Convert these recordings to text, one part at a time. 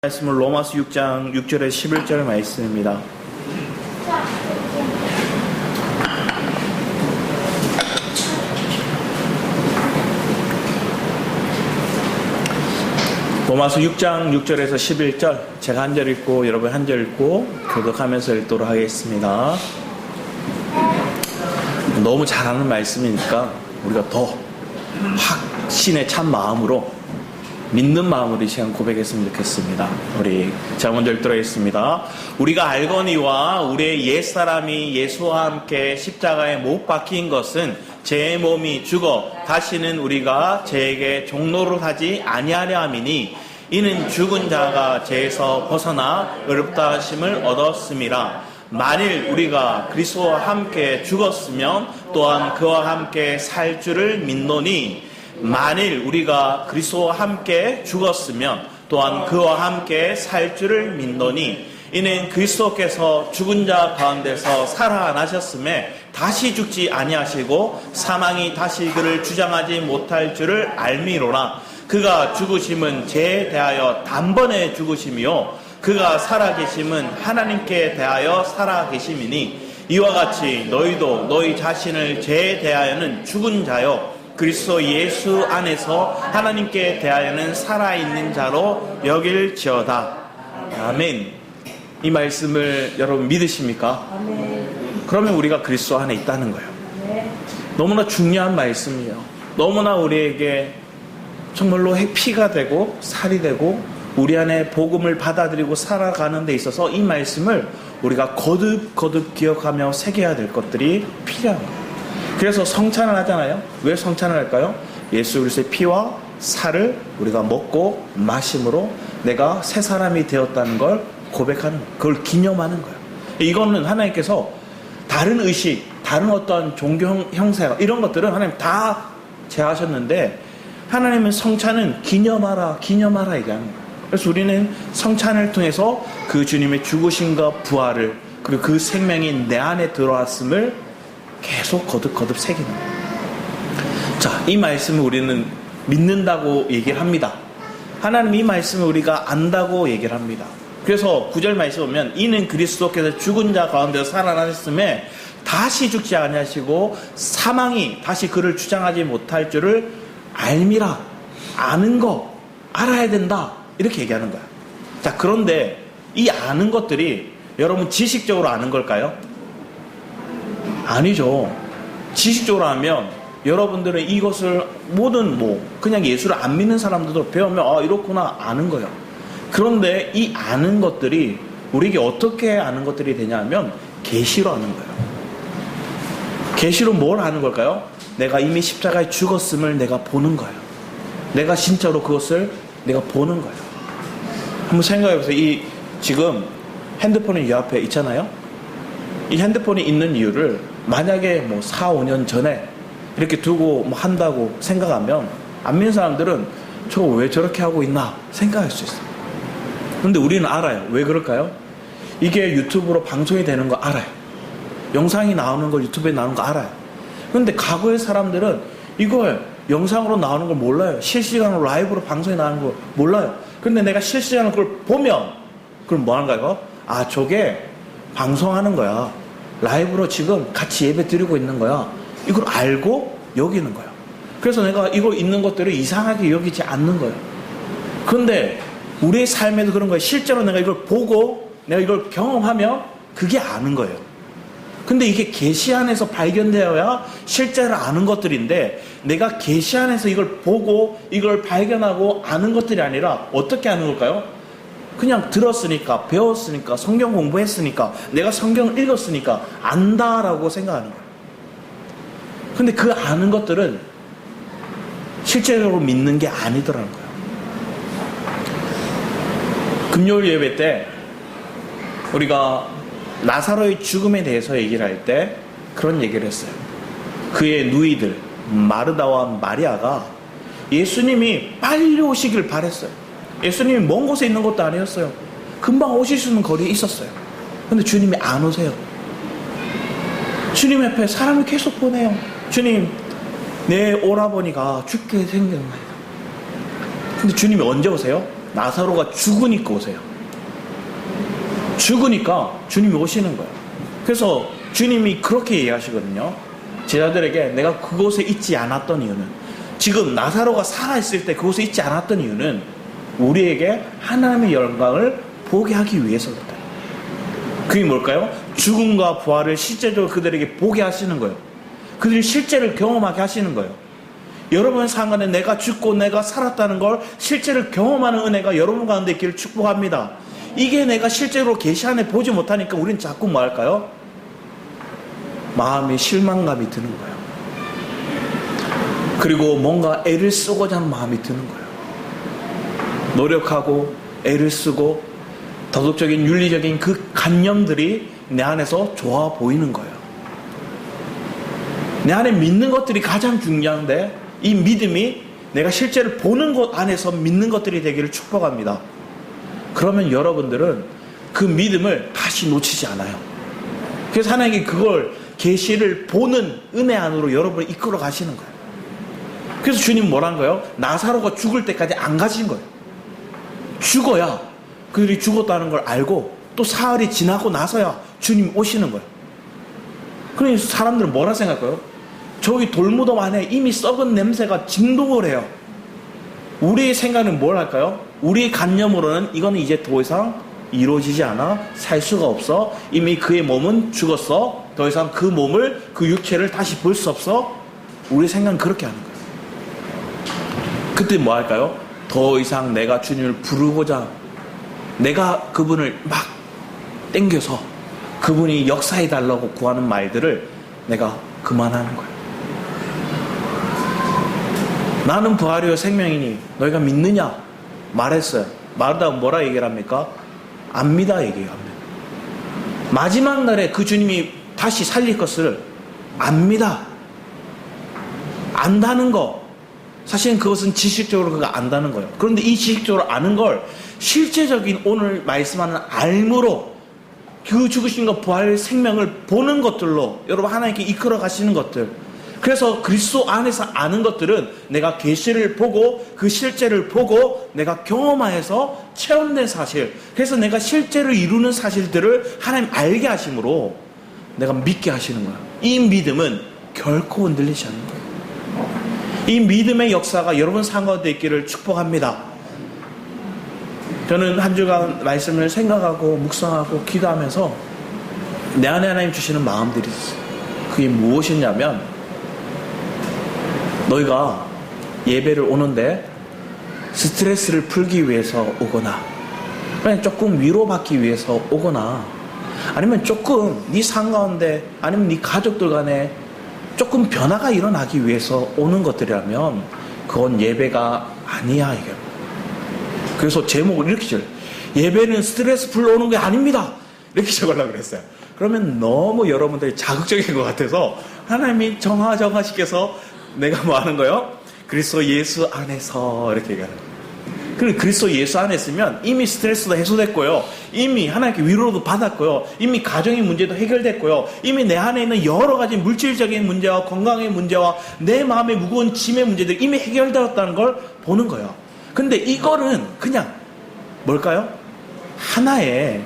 말씀은 로마서 6장 6절에 11절 말씀입니다. 로마서 6장 6절에서 11절 제가 한 절 읽고 여러분 한 절 읽고 교독하면서 읽도록 하겠습니다. 너무 잘하는 말씀이니까 우리가 더 확신의 참 마음으로 믿는 마음으로 이 시간 고백했으면 좋겠습니다. 우리 제가 먼저 읽도록 하겠습니다. 우리가 알거니와 우리의 옛사람이 예수와 함께 십자가에 못 박힌 것은 제 몸이 죽어 다시는 우리가 죄에게 종노릇 하지 아니하려 함이니 이는 죽은 자가 죄에서 벗어나 의롭다 하심을 얻었음이라. 만일 우리가 그리스도와 함께 죽었으면 또한 그와 함께 살 줄을 믿노니 만일 우리가 그리스도와 함께 죽었으면 또한 그와 함께 살 줄을 믿노니 이는 그리스도께서 죽은 자 가운데서 살아나셨음에 다시 죽지 아니하시고 사망이 다시 그를 주장하지 못할 줄을 알미로라. 그가 죽으심은 죄에 대하여 단번에 죽으심이요 그가 살아계심은 하나님께 대하여 살아계심이니 이와 같이 너희도 너희 자신을 죄에 대하여는 죽은 자요 그리스도 예수 안에서 하나님께 대하여는 살아있는 자로 여길지어다. 아멘. 이 말씀을 여러분 믿으십니까? 아멘. 그러면 우리가 그리스도 안에 있다는 거예요. 아멘. 너무나 중요한 말씀이에요. 너무나 우리에게 정말로 피가 되고 살이 되고 우리 안에 복음을 받아들이고 살아가는 데 있어서 이 말씀을 우리가 거듭 기억하며 새겨야 될 것들이 필요한 거예요. 그래서 성찬을 하잖아요. 왜 성찬을 할까요? 예수 그리스도의 피와 살을 우리가 먹고 마심으로 내가 새 사람이 되었다는 걸 고백하는 거예요. 그걸 기념하는 거예요. 이거는 하나님께서 다른 의식, 다른 어떤 종교 형태 이런 것들은 하나님 다 제하셨는데 하나님은 성찬은 기념하라 얘기하는 거예요. 그래서 우리는 성찬을 통해서 그 주님의 죽으심과 부활을 그리고 그 생명이 내 안에 들어왔음을 계속 거듭 새기는 거예요. 자, 이 말씀을 우리는 믿는다고 얘기를 합니다. 하나님 이 말씀을 우리가 안다고 얘기를 합니다. 그래서 9절 말씀 보면 이는 그리스도께서 죽은 자 가운데서 살아나셨음에 다시 죽지 아니하시고 사망이 다시 그를 주장하지 못할 줄을 알미라. 아는 거 알아야 된다 이렇게 얘기하는 거야. 자, 그런데 이 아는 것들이 여러분 지식적으로 아는 걸까요? 아니죠. 지식적으로 하면 여러분들은 이것을 모든 그냥 예수를 안 믿는 사람들도 배우면 이렇구나 아는 거예요. 그런데 이 아는 것들이 우리에게 어떻게 아는 것들이 되냐면 계시로 아는 거예요. 계시로 뭘 아는 걸까요? 내가 이미 십자가에 죽었음을 내가 보는 거예요. 내가 진짜로 그것을 내가 보는 거예요. 한번 생각해 보세요. 지금 핸드폰이 이 앞에 있잖아요. 이 핸드폰이 있는 이유를 만약에 4, 5년 전에 이렇게 두고 한다고 생각하면 안 믿는 사람들은 저거 왜 저렇게 하고 있나 생각할 수 있어요. 근데 우리는 알아요. 왜 그럴까요? 이게 유튜브로 방송이 되는 거 알아요. 영상이 나오는 거 유튜브에 나오는 거 알아요. 근데 과거의 사람들은 이걸 영상으로 나오는 걸 몰라요. 실시간으로 라이브로 방송이 나오는 걸 몰라요. 근데 내가 실시간으로 그걸 보면 그럼 뭐 하는가요? 저게 방송하는 거야. 라이브로 지금 같이 예배 드리고 있는 거야. 이걸 알고 여기는 거야. 그래서 내가 이걸 있는 것들을 이상하게 여기지 않는 거예요. 그런데 우리의 삶에도 그런 거예요. 실제로 내가 이걸 보고 내가 이걸 경험하면 그게 아는 거예요. 근데 이게 계시 안에서 발견되어야 실제로 아는 것들인데 내가 계시 안에서 이걸 보고 이걸 발견하고 아는 것들이 아니라 어떻게 아는 걸까요? 그냥 들었으니까 배웠으니까 성경 공부했으니까 내가 성경을 읽었으니까 안다라고 생각하는 거예요. 근데 그 아는 것들은 실제적으로 믿는 게 아니더라는 거예요. 금요일 예배 때 우리가 나사로의 죽음에 대해서 얘기를 할 때 그런 얘기를 했어요. 그의 누이들 마르다와 마리아가 예수님이 빨리 오시길 바랬어요. 예수님이 먼 곳에 있는 것도 아니었어요. 금방 오실 수 있는 거리에 있었어요. 근데 주님이 안 오세요. 주님 옆에 사람을 계속 보내요. 주님, 내 오라버니가 죽게 생겼나요? 근데 주님이 언제 오세요? 나사로가 죽으니까 오세요. 죽으니까 주님이 오시는 거예요. 그래서 주님이 그렇게 얘기하시거든요. 제자들에게 내가 그곳에 있지 않았던 이유는, 지금 나사로가 살아있을 때 그곳에 있지 않았던 이유는 우리에게 하나님의 영광을 보게 하기 위해서다. 그게 뭘까요? 죽음과 부활을 실제적으로 그들에게 보게 하시는 거예요. 그들이 실제를 경험하게 하시는 거예요. 여러분 상간에 내가 죽고 내가 살았다는 걸 실제를 경험하는 은혜가 여러분 가운데 있기를 축복합니다. 이게 내가 실제로 계시 안에 보지 못하니까 우리는 자꾸 뭐 할까요? 마음에 실망감이 드는 거예요. 그리고 뭔가 애를 쓰고자 하는 마음이 드는 거예요. 노력하고 애를 쓰고 도덕적인 윤리적인 그 관념들이 내 안에서 좋아 보이는 거예요. 내 안에 믿는 것들이 가장 중요한데 이 믿음이 내가 실제로 보는 것 안에서 믿는 것들이 되기를 축복합니다. 그러면 여러분들은 그 믿음을 다시 놓치지 않아요. 그래서 하나님이 그걸 계시를 보는 은혜 안으로 여러분을 이끌어 가시는 거예요. 그래서 주님 뭐란 거예요? 나사로가 죽을 때까지 안 가신 거예요. 죽어야 그들이 죽었다는 걸 알고 또 사흘이 지나고 나서야 주님 오시는 거예요. 그러니 사람들은 뭐라 생각할까요? 저기 돌무덤 안에 이미 썩은 냄새가 진동을 해요. 우리의 생각은 뭘 할까요? 우리의 관념으로는 이거는 이제 더 이상 이루어지지 않아, 살 수가 없어, 이미 그의 몸은 죽었어, 더 이상 그 몸을, 그 육체를 다시 볼 수 없어. 우리의 생각은 그렇게 하는 거예요. 그때 뭐 할까요? 더 이상 내가 주님을 부르고자 내가 그분을 막 땡겨서 그분이 역사해달라고 구하는 말들을 내가 그만하는 거예요. 나는 부활이요 생명이니 너희가 믿느냐? 말했어요. 말하다가 뭐라 얘기를 합니까? 압니다 얘기합니다. 마지막 날에 그 주님이 다시 살릴 것을 압니다. 안다는 거, 사실은 그것은 지식적으로 그가 안다는 거예요. 그런데 이 지식적으로 아는 걸 실제적인 오늘 말씀하는 알므로 그 죽으신과 부활 생명을 보는 것들로 여러분 하나님께 이끌어 가시는 것들, 그래서 그리스도 안에서 아는 것들은 내가 계시를 보고 그 실제를 보고 내가 경험하여서 체험된 사실, 그래서 내가 실제로 이루는 사실들을 하나님 알게 하심으로 내가 믿게 하시는 거예요. 이 믿음은 결코 흔들리지 않는 거예요. 이 믿음의 역사가 여러분 삶 가운데 있기를 축복합니다. 저는 한 주간 말씀을 생각하고 묵상하고 기도하면서 내 안에 하나님 주시는 마음들이 있어요. 그게 무엇이냐면, 너희가 예배를 오는데 스트레스를 풀기 위해서 오거나, 그냥 조금 위로받기 위해서 오거나, 아니면 조금 네 삶 가운데 아니면 네 가족들 간에 조금 변화가 일어나기 위해서 오는 것들이라면 그건 예배가 아니야 이게. 그래서 제목을 이렇게 적어요. 예배는 스트레스 풀러 오는 게 아닙니다. 이렇게 적으려고 그랬어요. 그러면 너무 여러분들이 자극적인 것 같아서 하나님이 정화시켜서 내가 뭐 하는 거예요? 그리스도 예수 안에서 이렇게 얘기하는 거예요. 그리고 그리스도 예수 안에 있으면 이미 스트레스도 해소됐고요, 이미 하나님께 위로도 받았고요, 이미 가정의 문제도 해결됐고요, 이미 내 안에 있는 여러 가지 물질적인 문제와 건강의 문제와 내 마음의 무거운 짐의 문제들이 이미 해결되었다는 걸 보는 거예요. 근데 이거는 그냥 뭘까요? 하나의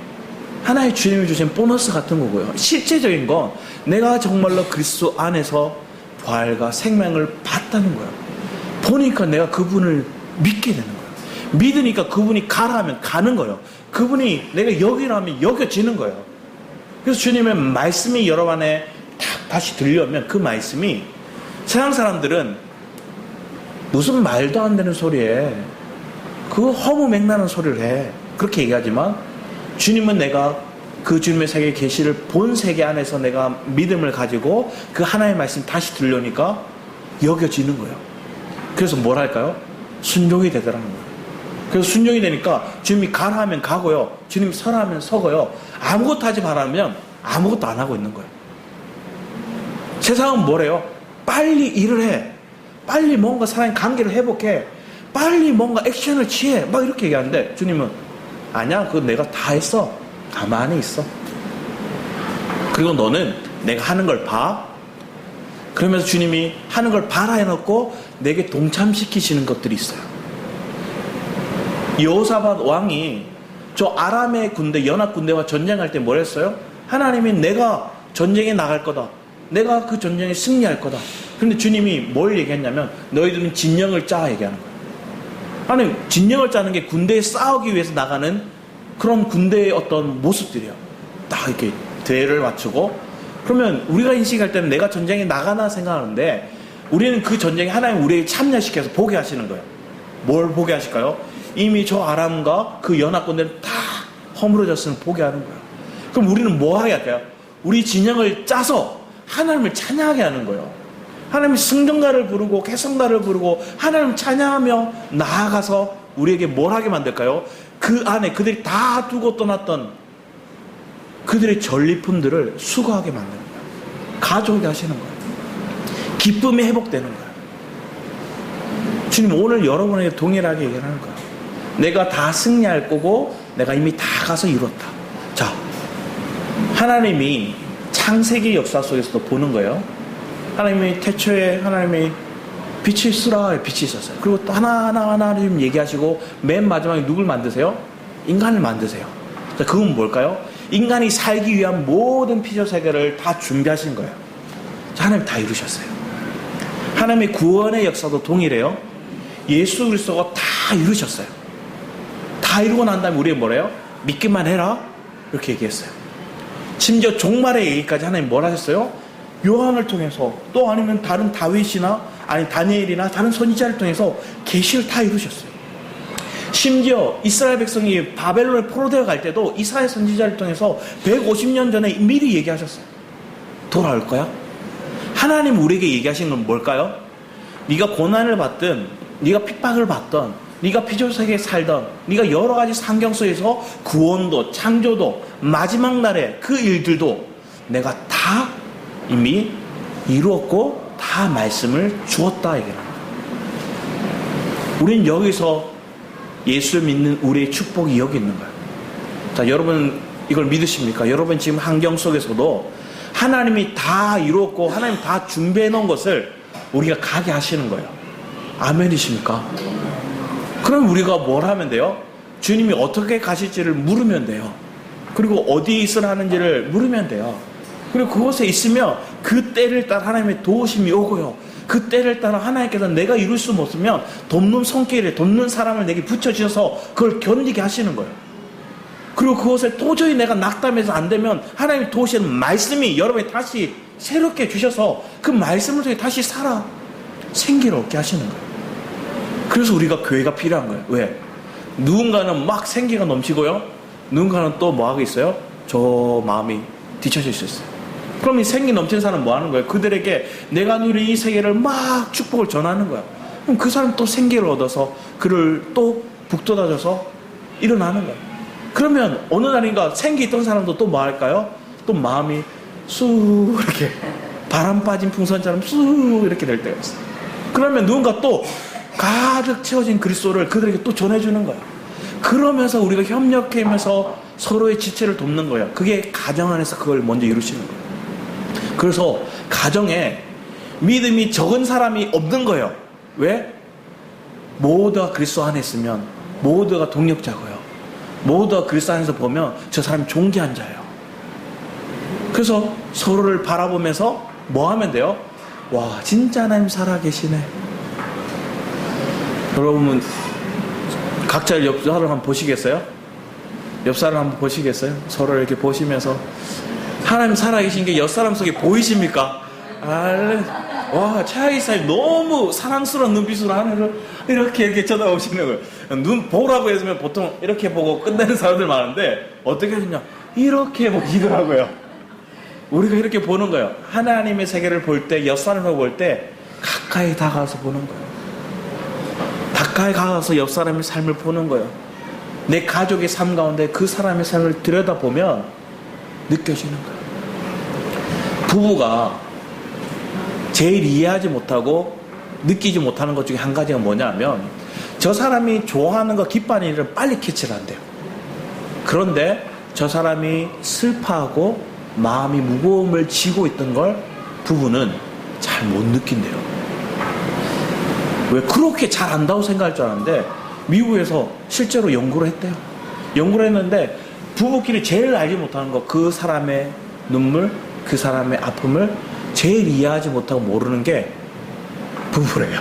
주님이 주신 보너스 같은 거고요. 실제적인 건 내가 정말로 그리스도 안에서 부활과 생명을 봤다는 거예요. 보니까 내가 그분을 믿게 되는 거예요. 믿으니까 그분이 가라 하면 가는 거예요. 그분이 내가 여기라 하면 여겨지는 거예요. 그래서 주님의 말씀이 여러분 안에 다시 들려오면 그 말씀이, 세상 사람들은 무슨 말도 안 되는 소리에 그 허무맹랑한 소리를 해, 그렇게 얘기하지만 주님은 내가 그 주님의 세계 계시를 본 세계 안에서 내가 믿음을 가지고 그 하나의 말씀 다시 들려오니까 여겨지는 거예요. 그래서 뭘 할까요? 순종이 되더라는 거예요. 그래서 순종이 되니까 주님이 가라 하면 가고요, 주님이 서라 하면 서고요, 아무것도 하지 말라면 아무것도 안 하고 있는 거예요. 세상은 뭐래요? 빨리 일을 해, 빨리 뭔가 사람의 관계를 회복해, 빨리 뭔가 액션을 취해, 막 이렇게 얘기하는데 주님은 아니야, 그거 내가 다 했어, 가만히 있어. 그리고 너는 내가 하는 걸 봐. 그러면서 주님이 하는 걸 봐라 해놓고 내게 동참시키시는 것들이 있어요. 여호사밧 왕이 저 아람의 군대, 연합 군대와 전쟁할 때 뭘 했어요? 하나님이 내가 전쟁에 나갈 거다. 내가 그 전쟁에 승리할 거다. 그런데 주님이 뭘 얘기했냐면 너희들은 진영을 짜 얘기하는 거예요. 하나님, 진영을 짜는 게 군대에 싸우기 위해서 나가는 그런 군대의 어떤 모습들이에요. 딱 이렇게 대를 맞추고. 그러면 우리가 인식할 때는 내가 전쟁에 나가나 생각하는데 우리는 그 전쟁에 하나님 우리에게 참여시켜서 보게 하시는 거예요. 뭘 보게 하실까요? 이미 저 아람과 그 연합 군대는 다 허물어졌으면 보게 하는 거예요. 그럼 우리는 뭐 하게 할까요? 우리 진영을 짜서 하나님을 찬양하게 하는 거예요. 하나님이 승전가를 부르고 개성가를 부르고 하나님을 찬양하며 나아가서 우리에게 뭘 하게 만들까요? 그 안에 그들이 다 두고 떠났던 그들의 전리품들을 수거하게 만드는 거예요. 가져오게 하시는 거예요. 기쁨이 회복되는 거예요. 주님 오늘 여러분에게 동일하게 얘기하는 거예요. 내가 다 승리할 거고 내가 이미 다 가서 이뤘다. 자, 하나님이 창세기 역사 속에서도 보는 거예요. 하나님이 태초에 하나님이 빛이 있으라 빛이 있었어요. 그리고 또 하나하나 좀 얘기하시고 맨 마지막에 누굴 만드세요? 인간을 만드세요. 자, 그건 뭘까요? 인간이 살기 위한 모든 피조 세계를 다 준비하신 거예요. 자, 하나님 다 이루셨어요. 하나님의 구원의 역사도 동일해요. 예수 그리스도가 다 이루셨어요. 다 이루고 난 다음에 우리가 뭐래요? 믿기만 해라 이렇게 얘기했어요. 심지어 종말의 얘기까지 하나님 뭘 하셨어요? 요한을 통해서 또 아니면 다른 다윗이나 아니 다니엘이나 다른 선지자를 통해서 계시를 다 이루셨어요. 심지어 이스라엘 백성이 바벨론에 포로되어 갈 때도 이사야 선지자를 통해서 150년 전에 미리 얘기하셨어요. 돌아올 거야? 하나님 우리에게 얘기하신 건 뭘까요? 네가 고난을 받든 네가 핍박을 받든 네가 피조세계에 살던 네가 여러 가지 환경 속에서 구원도 창조도 마지막 날에 그 일들도 내가 다 이미 이루었고 다 말씀을 주었다 얘기합니다. 우리는 여기서 예수를 믿는 우리의 축복이 여기 있는 거예요. 자, 여러분 이걸 믿으십니까? 여러분 지금 환경 속에서도 하나님이 다 이루었고 하나님 다 준비해 놓은 것을 우리가 가게 하시는 거예요. 아멘이십니까? 그럼 우리가 뭘 하면 돼요? 주님이 어떻게 가실지를 물으면 돼요. 그리고 어디에 있으라 하는지를 물으면 돼요. 그리고 그곳에 있으면 그 때를 따라 하나님의 도우심이 오고요. 그 때를 따라 하나님께서 내가 이룰 수 없으면 돕는 손길에 돕는 사람을 내게 붙여주셔서 그걸 견디게 하시는 거예요. 그리고 그것을 도저히 내가 낙담해서 안 되면 하나님이 도우시는 말씀이 여러분이 다시 새롭게 주셔서 그 말씀을 통해 다시 살아 생기를 얻게 하시는 거예요. 그래서 우리가 교회가 필요한 거예요. 왜? 누군가는 막 생기가 넘치고요. 누군가는 또 뭐 하고 있어요? 저 마음이 뒤처질 수 있어요. 그럼 이 생기 넘치는 사람은 뭐 하는 거예요? 그들에게 내가 누린 이 세계를 막 축복을 전하는 거야. 그럼 그 사람 또 생기를 얻어서 그를 또 북돋아줘서 일어나는 거예요. 그러면 어느 날인가 생기 있던 사람도 또 뭐 할까요? 또 마음이 쑥 이렇게 바람 빠진 풍선처럼 쑥 이렇게 될 때가 있어요. 그러면 누군가 또 가득 채워진 그리스도를 그들에게 또 전해주는 거예요. 그러면서 우리가 협력하면서 서로의 지체를 돕는 거예요. 그게 가정 안에서 그걸 먼저 이루시는 거예요. 그래서 가정에 믿음이 적은 사람이 없는 거예요. 왜? 모두가 그리스도 안에 있으면 모두가 동력자고요. 모두가 그리스도 안에서 보면 저 사람이 존귀한 자예요. 그래서 서로를 바라보면서 뭐 하면 돼요? 와, 진짜 하나님 살아계시네. 여러분 각자 옆 사람 한번 보시겠어요? 옆 사람 한번 보시겠어요? 서로 이렇게 보시면서 하나님 살아계신 게 옆 사람 속에 보이십니까? 와, 최하기 사님 너무 사랑스러운 눈빛으로 하늘을 이렇게 쳐다보시는 거예요. 눈 보라고 했으면 보통 이렇게 보고 끝내는 사람들 많은데 어떻게 하시냐? 이렇게 보시더라고요. 우리가 이렇게 보는 거예요. 하나님의 세계를 볼 때, 옆 사람을 볼 때 가까이 다가가서 보는 거예요. 가까이 가서 옆 사람의 삶을 보는 거예요. 내 가족의 삶 가운데 그 사람의 삶을 들여다보면 느껴지는 거예요. 부부가 제일 이해하지 못하고 느끼지 못하는 것 중에 한 가지가 뭐냐면 저 사람이 좋아하는 거 기뻐하는 일을 빨리 캐치를 한대요. 그런데 저 사람이 슬퍼하고 마음이 무거움을 지고 있던 걸 부부는 잘 못 느낀대요. 왜? 그렇게 잘 안다고 생각할 줄 알았는데 미국에서 실제로 연구를 했대요. 연구를 했는데 부부끼리 제일 알지 못하는 거, 그 사람의 눈물, 그 사람의 아픔을 제일 이해하지 못하고 모르는 게 부부래요.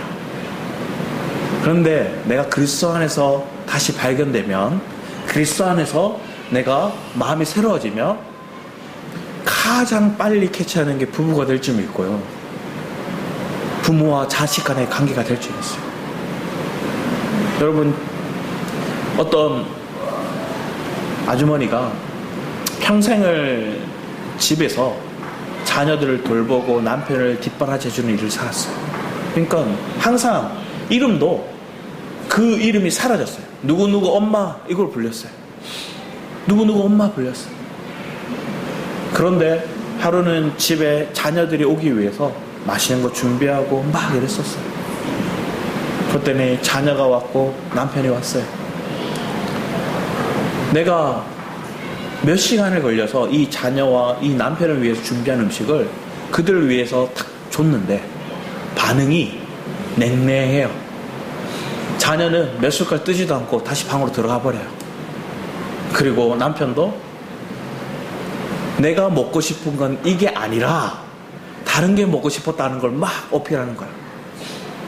그런데 내가 그리스도 안에서 다시 발견되면, 그리스도 안에서 내가 마음이 새로워지면 가장 빨리 캐치하는 게 부부가 될 줄 믿고요. 부모와 자식 간의 관계가 될 줄 믿어요. 여러분, 어떤 아주머니가 평생을 집에서 자녀들을 돌보고 남편을 뒷바라지해주는 일을 살았어요. 그러니까 항상 이름도 그 이름이 사라졌어요. 누구누구 엄마 이걸 불렸어요. 누구누구 엄마 불렸어요. 그런데 하루는 집에 자녀들이 오기 위해서 맛있는 거 준비하고 막 이랬었어요. 그랬더니 자녀가 왔고 남편이 왔어요. 내가 몇 시간을 걸려서 이 자녀와 이 남편을 위해서 준비한 음식을 그들을 위해서 탁 줬는데 반응이 냉랭해요. 자녀는 몇 숟갈 뜨지도 않고 다시 방으로 들어가 버려요. 그리고 남편도 내가 먹고 싶은 건 이게 아니라 다른 게 먹고 싶었다는 걸 막 어필하는 거예요.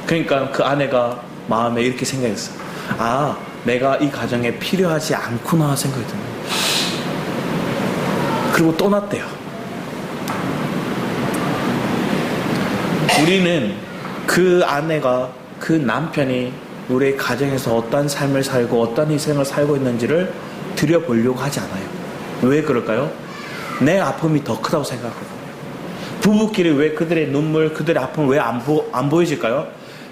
그러니까 그 아내가 마음에 이렇게 생각했어요. 아, 내가 이 가정에 필요하지 않구나 생각이 듭니다. 그리고 또 났대요. 우리는 그 아내가, 그 남편이 우리의 가정에서 어떤 삶을 살고 어떤 희생을 살고 있는지를 들여보려고 하지 않아요. 왜 그럴까요? 내 아픔이 더 크다고 생각하거든요. 부부끼리 왜 그들의 눈물, 그들의 아픔을 왜 안 보여질까요?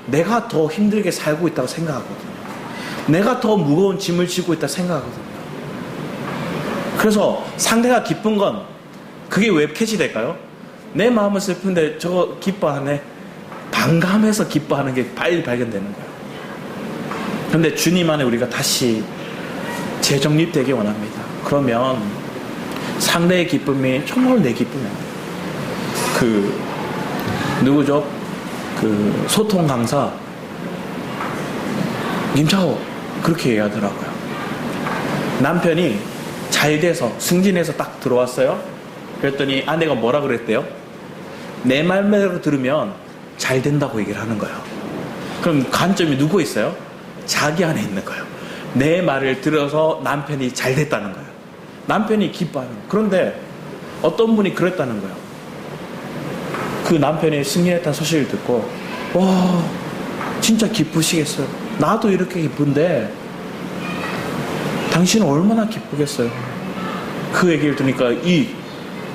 내가 더 힘들게 살고 있다고 생각하거든요. 내가 더 무거운 짐을 지고 있다고 생각하거든요. 그래서 상대가 기쁜 건 그게 왜 캐치될까요? 내 마음은 슬픈데 저거 기뻐하네. 반감해서 기뻐하는 게 빨리 발견되는 거예요. 그런데 주님 안에 우리가 다시 재정립되기 원합니다. 그러면 상대의 기쁨이 정말 내 기쁨이에요. 누구죠? 소통 강사 김차호 그렇게 얘기하더라고요. 남편이 잘 돼서 승진해서 딱 들어왔어요. 그랬더니 아내가 뭐라 그랬대요? 내 말대로 들으면 잘 된다고 얘기를 하는 거예요. 그럼 관점이 누구 있어요? 자기 안에 있는 거예요. 내 말을 들어서 남편이 잘 됐다는 거예요. 남편이 기뻐하는 거예요. 그런데 어떤 분이 그랬다는 거예요. 그 남편이 승진했다는 소식을 듣고 와 진짜 기쁘시겠어요. 나도 이렇게 기쁜데 당신은 얼마나 기쁘겠어요. 그 얘기를 들으니까 이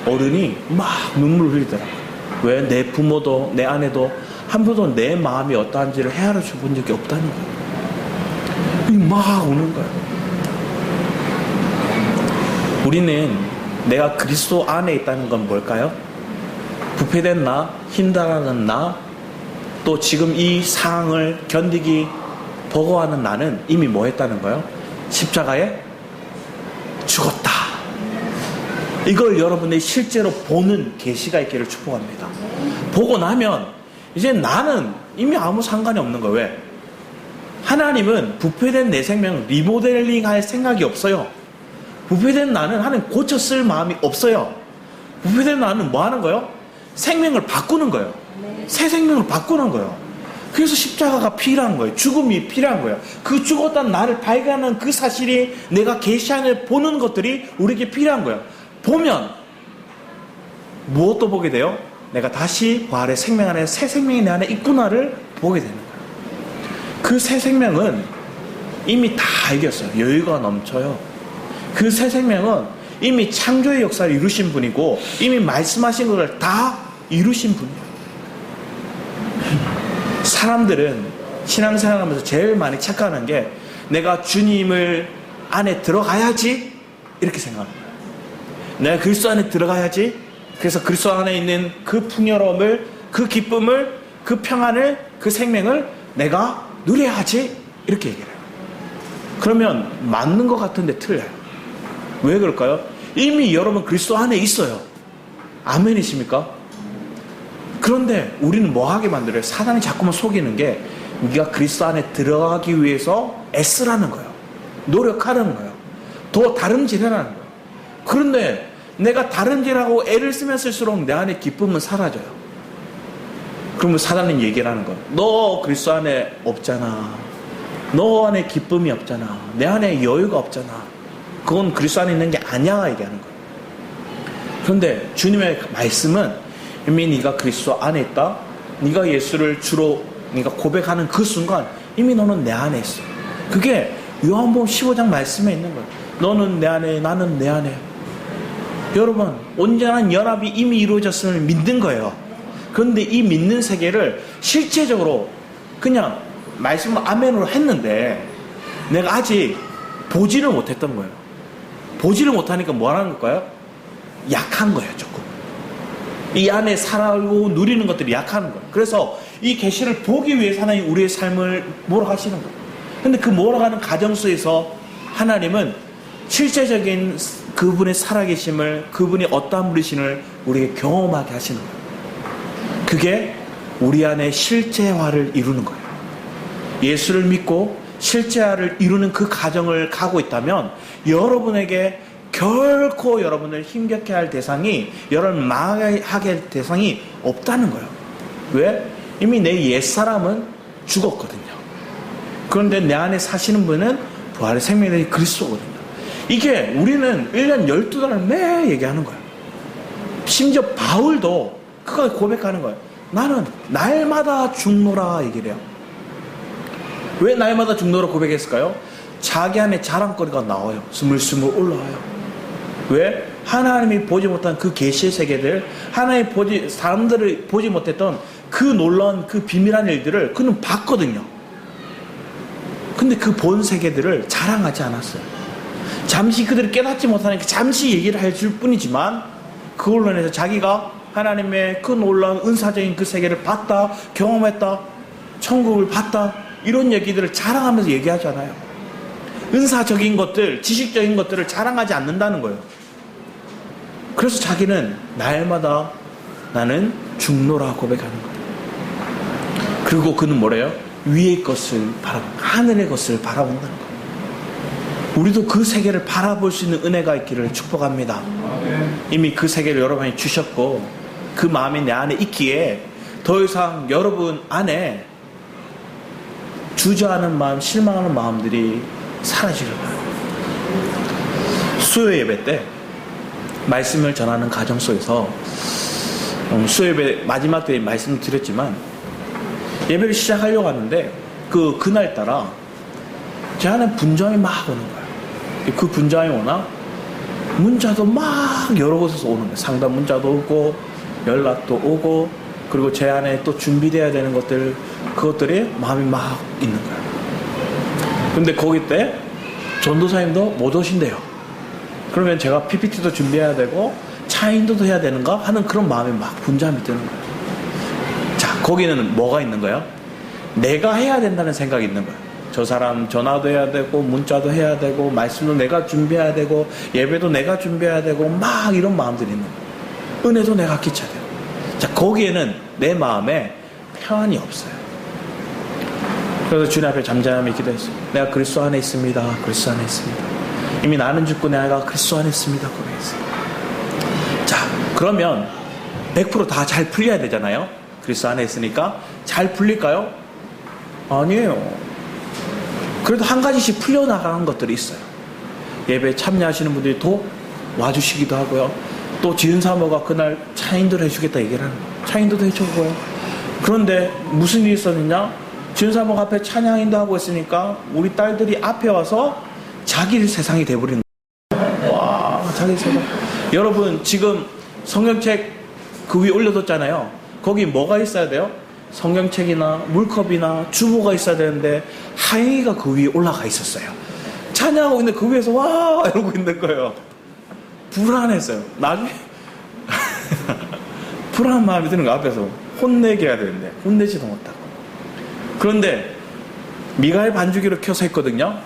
어른이 막 눈물을 흘리더라고요. 왜? 내 부모도 내 아내도 한 번도 내 마음이 어떠한지를 헤아려 본 적이 없다는 거예요. 막 우는 거예요. 우리는 내가 그리스도 안에 있다는 건 뭘까요? 부패된 나, 힘들어하는 나, 또 지금 이 상황을 견디기 버거워하는 나는 이미 뭐 했다는 거예요? 십자가에 죽었다. 이걸 여러분이 실제로 보는 계시가 있기를 축복합니다. 보고 나면 이제 나는 이미 아무 상관이 없는 거예요. 왜? 하나님은 부패된 내 생명 리모델링 할 생각이 없어요. 부패된 나는 하나님 고쳐 쓸 마음이 없어요. 부패된 나는 뭐 하는 거예요? 생명을 바꾸는 거예요. 새 생명을 바꾸는 거예요. 그래서 십자가가 필요한 거예요. 죽음이 필요한 거예요. 그 죽었다는 나를 발견하는 그 사실이 내가 계시 안에 보는 것들이 우리에게 필요한 거예요. 보면 무엇도 보게 돼요? 내가 다시 부활의 생명 안에 새 생명이 내 안에 있구나를 보게 되는 거예요. 그 새 생명은 이미 다 이겼어요. 여유가 넘쳐요. 그 새 생명은 이미 창조의 역사를 이루신 분이고 이미 말씀하신 것을 다 이루신 분이에요. 사람들은 신앙생활하면서 제일 많이 착각하는 게 내가 주님을 안에 들어가야지 이렇게 생각합니다. 내가 그리스도 안에 들어가야지. 그래서 그리스도 안에 있는 그 풍요로움을, 그 기쁨을, 그 평안을, 그 생명을 내가 누려야지 이렇게 얘기를 해요. 그러면 맞는 것 같은데 틀려요. 왜 그럴까요? 이미 여러분 그리스도 안에 있어요. 아멘이십니까? 그런데 우리는 뭐 하게 만들어요? 사단이 자꾸만 속이는 게 네가 그리스도 안에 들어가기 위해서 애쓰라는 거예요. 노력하는 거예요. 더 다름질하라는 거예요. 그런데 내가 다름질하고 애를 쓰면 쓸수록 내 안에 기쁨은 사라져요. 그러면 사단은 얘기를 하는 거예요. 너 그리스도 안에 없잖아. 너 안에 기쁨이 없잖아. 내 안에 여유가 없잖아. 그건 그리스도 안에 있는 게 아니야 얘기하는 거예요. 그런데 주님의 말씀은 이미 네가 그리스도 안에 있다. 네가 예수를 주로 네가 고백하는 그 순간 이미 너는 내 안에 있어. 그게 요한복음 15장 말씀에 있는 거예요. 너는 내 안에, 나는 내 안에. 여러분, 온전한 연합이 이미 이루어졌음을 믿는 거예요. 그런데 이 믿는 세계를 실제적으로 그냥 말씀을 아멘으로 했는데 내가 아직 보지를 못했던 거예요. 보지를 못하니까 뭐 하는 걸까요? 약한 거예요, 조금. 이 안에 살아고 누리는 것들이 약한 거예요. 그래서 이 계시를 보기 위해서 하나님 우리의 삶을 몰아가시는 거예요. 근데 그 몰아가는 과정 속에서 하나님은 실제적인 그분의 살아계심을, 그분이 어떠한 분이신을 우리에게 경험하게 하시는 거예요. 그게 우리 안에 실제화를 이루는 거예요. 예수를 믿고 실제화를 이루는 그 과정을 가고 있다면 여러분에게 결코 여러분을 힘겹게 할 대상이, 여러분을 망하게 할 대상이 없다는 거예요. 왜? 이미 내 옛사람은 죽었거든요. 그런데 내 안에 사시는 분은 부활의 생명의 그리스도거든요. 이게 우리는 1년 12달을 매 얘기하는 거예요. 심지어 바울도 그걸 고백하는 거예요. 나는 날마다 죽노라 얘기를 해요. 왜 날마다 죽노라 고백했을까요? 자기 안에 자랑거리가 나와요. 스물스물 올라와요. 왜? 하나님이 보지 못한 그 계시의 세계들, 사람들이 보지 못했던 그 놀라운 그 비밀한 일들을 그는 봤거든요. 근데 그 본 세계들을 자랑하지 않았어요. 잠시 그들을 깨닫지 못하니까 잠시 얘기를 해줄 뿐이지만 그걸로 인해서 자기가 하나님의 그 놀라운 은사적인 그 세계를 봤다, 경험했다, 천국을 봤다, 이런 얘기들을 자랑하면서 얘기하잖아요. 은사적인 것들, 지식적인 것들을 자랑하지 않는다는 거예요. 그래서 자기는 날마다 나는 죽노라 고백하는 거예요. 그리고 그는 뭐래요? 위의 것을 하늘의 것을 바라본다는 거예요. 우리도 그 세계를 바라볼 수 있는 은혜가 있기를 축복합니다. 이미 그 세계를 여러분이 주셨고 그 마음이 내 안에 있기에 더 이상 여러분 안에 주저하는 마음, 실망하는 마음들이 사라지길 바라요. 수요 예배 때 말씀을 전하는 과정 속에서 수요 예배 마지막 때 말씀을 드렸지만 예배를 시작하려고 하는데 그날따라 제 안에 분장이 막 오는 거예요. 그 분장이 오나 문자도 막 여러 곳에서 오는 거예요. 상담 문자도 오고 연락도 오고 그리고 제 안에 또 준비되어야 되는 것들, 그것들이 마음이 막 있는 거예요. 근데 거기 때 전도사님도 못 오신대요. 그러면 제가 PPT도 준비해야 되고 차인도도 해야 되는가 하는 그런 마음이 막 분잠이 드는 거예요. 자, 거기는 뭐가 있는 거예요? 내가 해야 된다는 생각이 있는 거예요. 저 사람 전화도 해야 되고 문자도 해야 되고 말씀도 내가 준비해야 되고 예배도 내가 준비해야 되고 막 이런 마음들이 있는 거예요. 은혜도 내가 끼쳐야 되고. 자, 거기에는 내 마음에 평안이 없어요. 그래서 주님 앞에 잠잠히 기도했어요. 내가 그리스도 안에 있습니다. 그리스도 안에 있습니다. 이미 나는 죽고 내가 그리스도 안에 있습니다. 고백했어요. 자, 그러면 100% 다 잘 풀려야 되잖아요. 그리스도 안에 있으니까 잘 풀릴까요? 아니에요. 그래도 한 가지씩 풀려나가는 것들이 있어요. 예배에 참여하시는 분들이 또 와주시기도 하고요. 또 지은 사모가 그날 차인도를 해주겠다 얘기를 하는 거예요. 차인도도 해주고요. 그런데 무슨 일이 있었느냐? 지은 사모가 앞에 찬양인도 하고 있으니까 우리 딸들이 앞에 와서 자기 세상이 돼버리는 거예요. 와, 자기 세상. 여러분 지금 성경책 그 위에 올려뒀잖아요. 거기 뭐가 있어야 돼요? 성경책이나 물컵이나 주보가 있어야 되는데 하영이가 그 위에 올라가 있었어요. 찬양하고 있는데 그 위에서 와 이러고 있는 거예요. 불안했어요. 나중에 불안한 마음이 드는 거. 앞에서 혼내게 해야 되는데 혼내지도 못하고. 그런데 미가엘 반주기로 켜서 했거든요.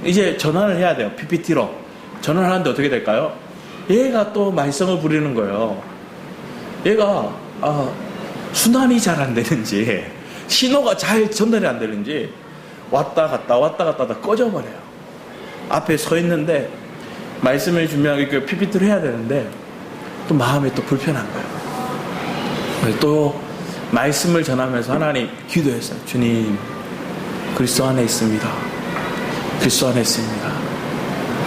이제 전환을 해야 돼요. PPT로 전환을 하는데 어떻게 될까요? 얘가 또 말썽을 부리는 거예요. 얘가 순환이 잘 안 되는지 신호가 잘 전달이 안 되는지 왔다 갔다 하다 꺼져버려요. 앞에 서 있는데 말씀을 준비하고 그 PPT를 해야 되는데 또 마음이 또 불편한 거예요. 또 말씀을 전하면서 하나님 기도했어요. 주님, 그리스도 안에 있습니다. 그리스도 안에 있습니다.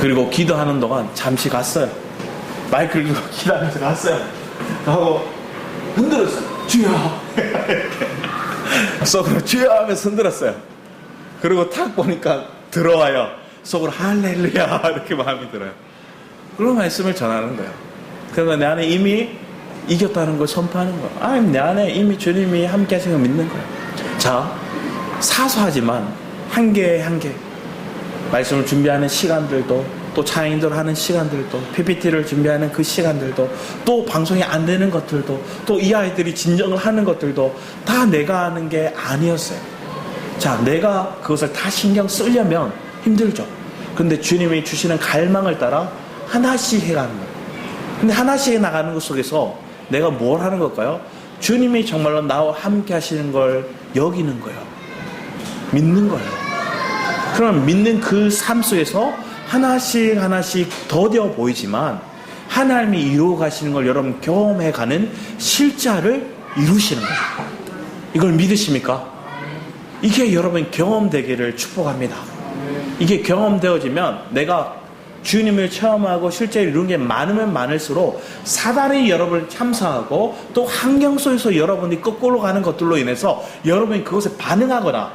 그리고 기도하는 동안 잠시 갔어요. 마이크를 들고 기도하면서 갔어요. 하고 흔들었어요. 주여! 속으로 주여 하면서 흔들었어요. 그리고 탁 보니까 들어와요. 속으로 할렐루야 이렇게 마음이 들어요. 그런 말씀을 전하는 거예요. 그래서 내 안에 이미 이겼다는 걸 선포하는 거예요. 내 안에 이미 주님이 함께 하시는 걸 믿는 거예요. 자, 사소하지만 한 개 한 개 말씀을 준비하는 시간들도, 또 찬양인들 하는 시간들도, PPT를 준비하는 그 시간들도, 또 방송이 안 되는 것들도, 또 이 아이들이 진정을 하는 것들도 다 내가 하는 게 아니었어요. 자, 내가 그것을 다 신경 쓰려면 힘들죠. 근데 주님이 주시는 갈망을 따라 하나씩 해가는 거예요. 근데 하나씩 나가는 것 속에서 내가 뭘 하는 걸까요? 주님이 정말로 나와 함께 하시는 걸 여기는 거예요. 믿는 거예요. 그럼 믿는 그 삶 속에서 하나씩 더뎌 보이지만 하나님이 이루어 가시는 걸 여러분 경험해가는 실자를 이루시는 거예요. 이걸 믿으십니까? 이게 여러분 경험되기를 축복합니다. 이게 경험되어지면 내가 주님을 체험하고 실제로 이룬 게 많으면 많을수록 사단이 여러분을 참사하고 또 환경 속에서 여러분이 거꾸로 가는 것들로 인해서 여러분이 그것에 반응하거나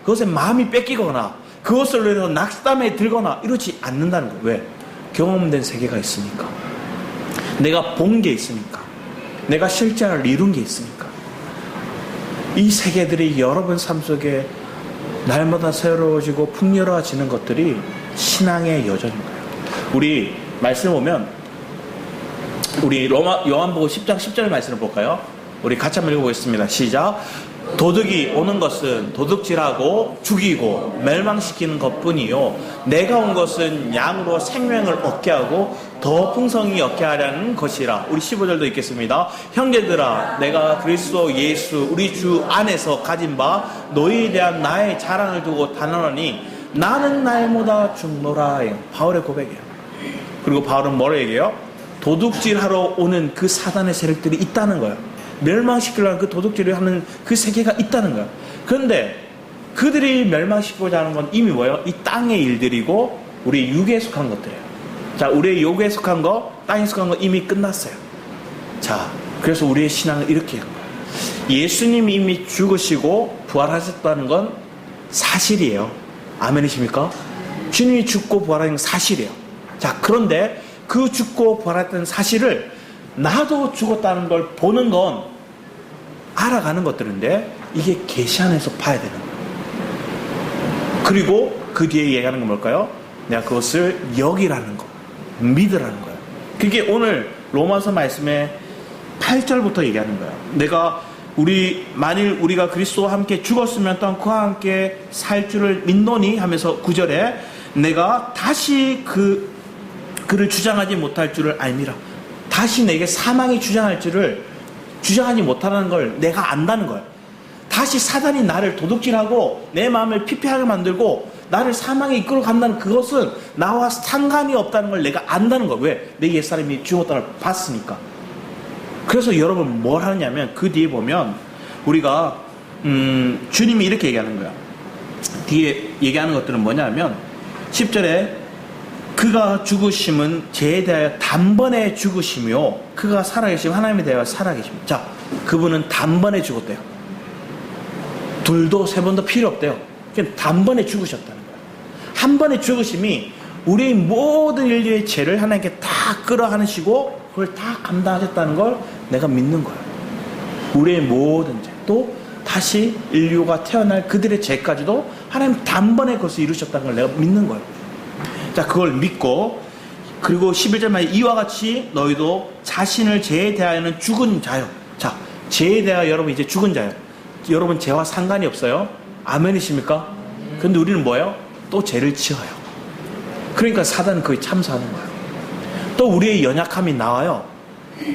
그것에 마음이 뺏기거나 그것을 위해서 낙담에 들거나 이러지 않는다는 거예요. 왜? 경험된 세계가 있으니까. 내가 본 게 있으니까. 내가 실제로 이룬 게 있으니까. 이 세계들이 여러분 삶 속에 날마다 새로워지고 풍요로워지는 것들이 신앙의 여정인 거예요. 우리 말씀 보면 우리 요한복음 10장 10절 말씀을 볼까요? 우리 같이 한번 읽어보겠습니다. 시작. 도둑이 오는 것은 도둑질하고 죽이고 멸망시키는 것뿐이요 내가 온 것은 양으로 생명을 얻게 하고 더 풍성히 얻게 하려는 것이라. 우리 15절도 읽겠습니다. 형제들아, 내가 그리스도 예수 우리 주 안에서 가진 바 너희에 대한 나의 자랑을 두고 단언하니 나는 날보다 죽노라. 바울의 고백이에요. 그리고 바울은 뭐라 얘기해요? 도둑질하러 오는 그 사단의 세력들이 있다는 거예요. 멸망시키려는 그 도둑질을 하는 그 세계가 있다는 거예요. 그런데 그들이 멸망시키고자 하는 건 이미 뭐예요? 이 땅의 일들이고 우리 육에 속한 것들이에요. 자, 우리의 육에 속한 거, 땅에 속한 거 이미 끝났어요. 자, 그래서 우리의 신앙을 이렇게 한 거예요. 예수님이 이미 죽으시고 부활하셨다는 건 사실이에요. 아멘이십니까? 주님이 죽고 부활하는 건 사실이에요. 자, 그런데 그 죽고 부활했던 사실을 나도 죽었다는 걸 보는 건 알아가는 것들인데 이게 계시 안에서 봐야 되는 거예요. 그리고 그 뒤에 얘기하는 건 뭘까요? 내가 그것을 여기라는 거, 믿으라는 거예요. 그게 오늘 로마서 말씀의 8절부터 얘기하는 거예요. 내가 만일 우리가 그리스도와 함께 죽었으면 또한 그와 함께 살 줄을 믿노니 하면서 9절에 내가 다시 그를 주장하지 못할 줄을 알미라. 다시 내게 사망이 주장하지 못하는 걸 내가 안다는 거예요. 다시 사단이 나를 도둑질하고 내 마음을 피폐하게 만들고 나를 사망에 이끌어 간다는 그것은 나와 상관이 없다는 걸 내가 안다는 거예요. 왜? 내 옛사람이 죽었다는 걸 봤으니까. 그래서 여러분 뭘 하느냐면 그 뒤에 보면 우리가 주님이 이렇게 얘기하는 거야. 뒤에 얘기하는 것들은 뭐냐면 10절에 그가 죽으심은 죄에 대하여 단번에 죽으시며 그가 살아계시면 하나님에 대하여 살아계십니다. 자, 그분은 단번에 죽었대요. 둘도 세 번도 필요 없대요. 그냥 단번에 죽으셨다는 거예요. 한 번의 죽으심이 우리의 모든 인류의 죄를 하나님께 다 끌어안으시고 그걸 다 감당하셨다는 걸 내가 믿는 거예요. 우리의 모든 죄, 또 다시 인류가 태어날 그들의 죄까지도 하나님 단번에 그것을 이루셨다는 걸 내가 믿는 거예요. 자, 그걸 믿고, 그리고 11절 말에 이와 같이 너희도 자신을 죄에 대하여는 죽은 자요. 자, 죄에 대하여 여러분 이제 죽은 자요. 여러분 죄와 상관이 없어요. 아멘이십니까? 근데 우리는 뭐예요? 또 죄를 지어요. 그러니까 사단은 거의 참사하는 거예요. 또 우리의 연약함이 나와요.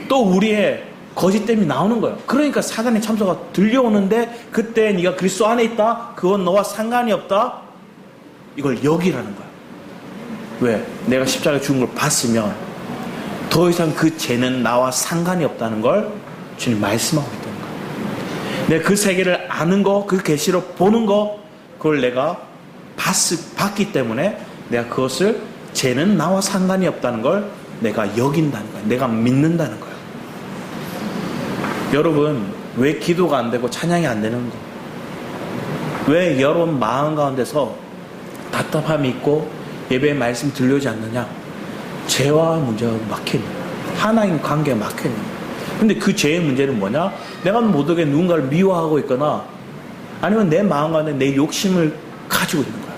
또 우리의 거짓됨이 나오는 거예요. 그러니까 사단의 참소가 들려오는데 그때 네가 그리스도 안에 있다? 그건 너와 상관이 없다? 이걸 여기라는 거야. 왜? 내가 십자가에 죽은 걸 봤으면 더 이상 그 죄는 나와 상관이 없다는 걸 주님 말씀하고 있다는 거야. 내가 그 세계를 아는 거, 그 계시로 보는 거, 그걸 내가 봤기 때문에 내가 그것을 죄는 나와 상관이 없다는 걸 내가 여긴다는 거야. 내가 믿는다는 거야. 여러분, 왜 기도가 안 되고 찬양이 안 되는 거? 왜 여러분 마음 가운데서 답답함이 있고 예배의 말씀 들려오지 않느냐? 죄와 문제가 막혀있는 거야. 하나님 관계가 막혀있는 거야. 근데 그 죄의 문제는 뭐냐? 내가 모두에게 누군가를 미워하고 있거나 아니면 내 마음 가운데 내 욕심을 가지고 있는 거야.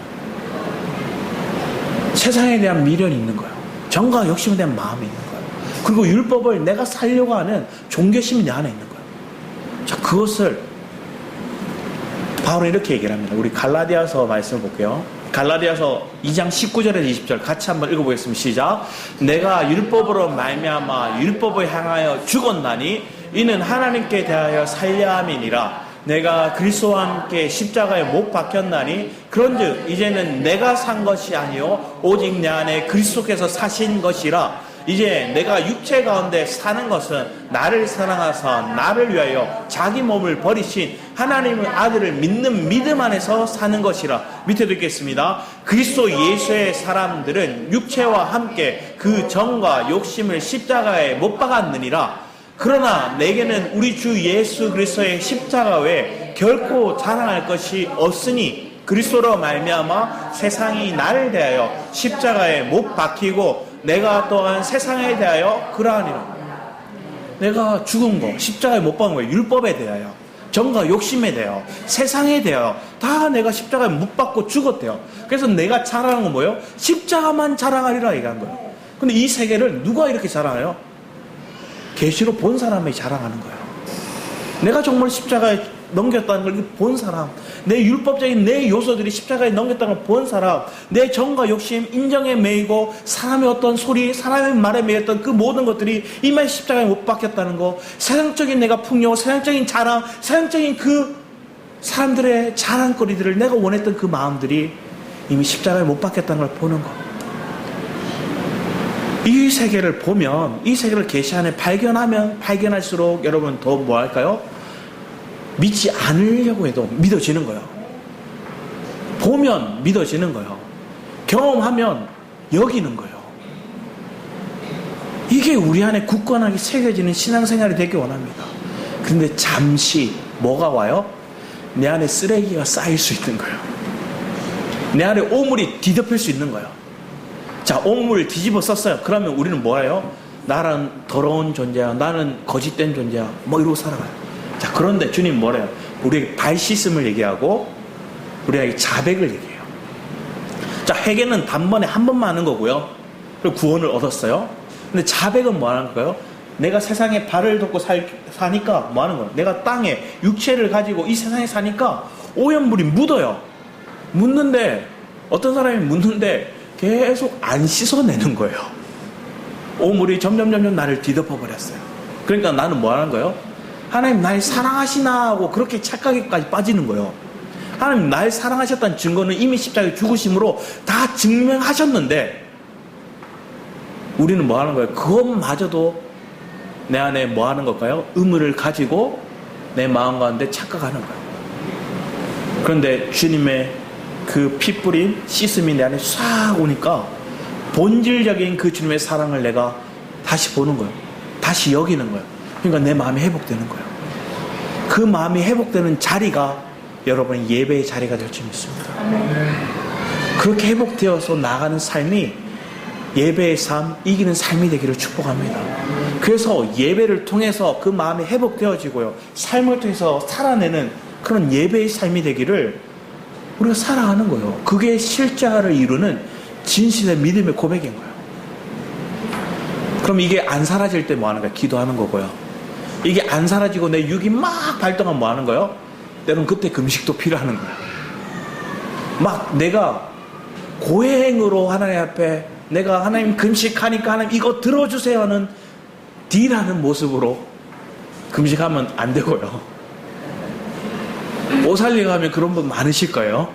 세상에 대한 미련이 있는 거야. 정과 욕심에 대한 마음이 있는 거야. 그리고 율법을 내가 살려고 하는 종교심이 내 안에 있는 거야. 자, 그것을 바울은 이렇게 얘기를 합니다. 우리 갈라디아서 말씀을 볼게요. 갈라디아서 2장 19절에서 20절 같이 한번 읽어보겠습니다. 시작. 내가 율법으로 말미암아 율법을 향하여 죽었나니 이는 하나님께 대하여 살려 함이니라. 내가 그리스도와 함께 십자가에 못 박혔나니 그런즉 이제는 내가 산 것이 아니요 오직 내 안에 그리스도께서 사신 것이라. 이제 내가 육체 가운데 사는 것은 나를 사랑하사 나를 위하여 자기 몸을 버리신 하나님의 아들을 믿는 믿음 안에서 사는 것이라. 밑에도 읽겠습니다. 그리스도 예수의 사람들은 육체와 함께 그 정과 욕심을 십자가에 못 박았느니라. 그러나 내게는 우리 주 예수 그리스도의 십자가 외에 결코 자랑할 것이 없으니 그리스도로 말미암아 세상이 나를 대하여 십자가에 못 박히고 내가 또한 세상에 대하여 그러하니라. 내가 죽은 거, 십자가에 못 박은 거예요. 율법에 대하여, 정과 욕심에 대하여, 세상에 대하여 다 내가 십자가에 못 박고 죽었대요. 그래서 내가 자랑한 건 뭐예요? 십자가만 자랑하리라 얘기한 거예요. 근데 이 세계를 누가 이렇게 자랑해요? 계시로 본 사람이 자랑하는 거예요. 내가 정말 십자가에 넘겼다는 걸 본 사람, 내 율법적인 내 요소들이 십자가에 넘겼다는 걸 본 사람, 내 정과 욕심, 인정에 매이고 사람의 어떤 소리, 사람의 말에 매였던 그 모든 것들이 이만 십자가에 못 박혔다는 거, 세상적인 내가 풍요, 세상적인 자랑, 세상적인 그 사람들의 자랑거리들을 내가 원했던 그 마음들이 이미 십자가에 못 박혔다는 걸 보는 거. 이 세계를 보면, 이 세계를 계시 안에 발견하면 발견할수록 여러분 더 뭐 할까요? 믿지 않으려고 해도 믿어지는 거예요. 보면 믿어지는 거예요. 경험하면 여기는 거예요. 이게 우리 안에 굳건하게 새겨지는 신앙생활이 되기 원합니다. 그런데 잠시 뭐가 와요? 내 안에 쓰레기가 쌓일 수 있는 거예요. 내 안에 오물이 뒤덮일 수 있는 거예요. 자, 오물을 뒤집어 썼어요. 그러면 우리는 뭐예요? 나는 더러운 존재야, 나는 거짓된 존재야, 뭐 이러고 살아가요. 자, 그런데 주님 뭐래요? 우리에게 발 씻음을 얘기하고 우리에게 자백을 얘기해요. 자, 회개는 단번에 한 번만 하는 거고요. 그리고 구원을 얻었어요. 근데 자백은 뭐 하는 거예요? 내가 세상에 발을 덮고 사니까 뭐 하는 거예요? 내가 땅에 육체를 가지고 이 세상에 사니까 오염물이 묻어요. 묻는데 어떤 사람이 묻는데 계속 안 씻어내는 거예요. 오물이 점점 나를 뒤덮어 버렸어요. 그러니까 나는 뭐 하는 거예요? 하나님 날 사랑하시나 하고 그렇게 착각에까지 빠지는 거예요. 하나님 날 사랑하셨다는 증거는 이미 십자가에 죽으심으로 다 증명하셨는데 우리는 뭐 하는 거예요? 그것마저도 내 안에 뭐 하는 걸까요? 의무를 가지고 내 마음 가운데 착각하는 거예요. 그런데 주님의 그 피 뿌린 씻음이 내 안에 싹 오니까 본질적인 그 주님의 사랑을 내가 다시 보는 거예요. 다시 여기는 거예요. 그러니까 내 마음이 회복되는 거예요. 그 마음이 회복되는 자리가 여러분의 예배의 자리가 될 줄 믿습니다. 그렇게 회복되어서 나가는 삶이 예배의 삶, 이기는 삶이 되기를 축복합니다. 그래서 예배를 통해서 그 마음이 회복되어지고요. 삶을 통해서 살아내는 그런 예배의 삶이 되기를 우리가 살아가는 거예요. 그게 실제화를 이루는 진실의 믿음의 고백인 거예요. 그럼 이게 안 사라질 때 뭐 하는 거예요? 기도하는 거고요. 이게 안 사라지고 내 육이 막 발동하면 뭐 하는 거예요? 때로는 그때 금식도 필요하는 거예요. 막 내가 고행으로 하나님 앞에 내가 하나님 금식하니까 하나님 이거 들어주세요 하는 딜하는 모습으로 금식하면 안 되고요. 오살리 가면 그런 분 많으실 거예요.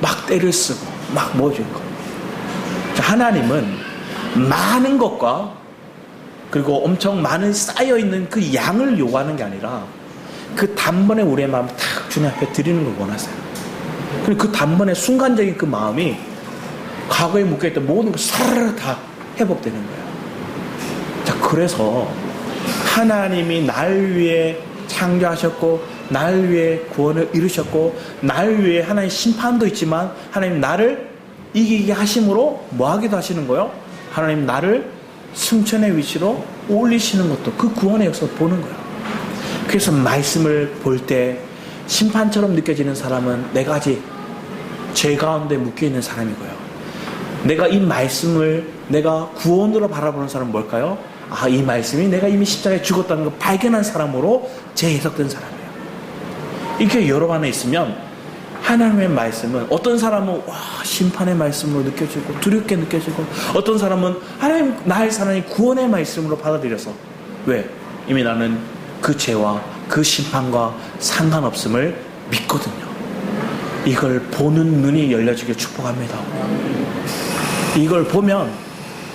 막 때를 쓰고 막 모질 거. 하나님은 많은 것과 그리고 엄청 많은 쌓여있는 그 양을 요구하는 게 아니라 그 단번에 우리의 마음을 탁 주님 앞에 드리는 걸 원하세요. 그리고 그 단번에 순간적인 그 마음이 과거에 묶여있던 모든 걸 사르르 다 회복되는 거예요. 자, 그래서 하나님이 날 위해 창조하셨고 날 위해 구원을 이루셨고 날 위해 하나님 심판도 있지만 하나님 나를 이기게 하심으로 뭐 하기도 하시는 거예요? 하나님 나를 승천의 위치로 올리시는 것도 그 구원의 역사를 보는 거예요. 그래서 말씀을 볼 때 심판처럼 느껴지는 사람은 네 가지 죄 가운데 묶여있는 사람이고요. 내가 이 말씀을 내가 구원으로 바라보는 사람은 뭘까요? 아, 이 말씀이 내가 이미 십자가에 죽었다는 걸 발견한 사람으로 재해석된 사람이에요. 이렇게 여러 번 있으면 하나님의 말씀은 어떤 사람은 와 심판의 말씀으로 느껴지고 두렵게 느껴지고 어떤 사람은 하나님 나의 사랑이 구원의 말씀으로 받아들여서 왜? 이미 나는 그 죄와 그 심판과 상관없음을 믿거든요. 이걸 보는 눈이 열려지길 축복합니다. 이걸 보면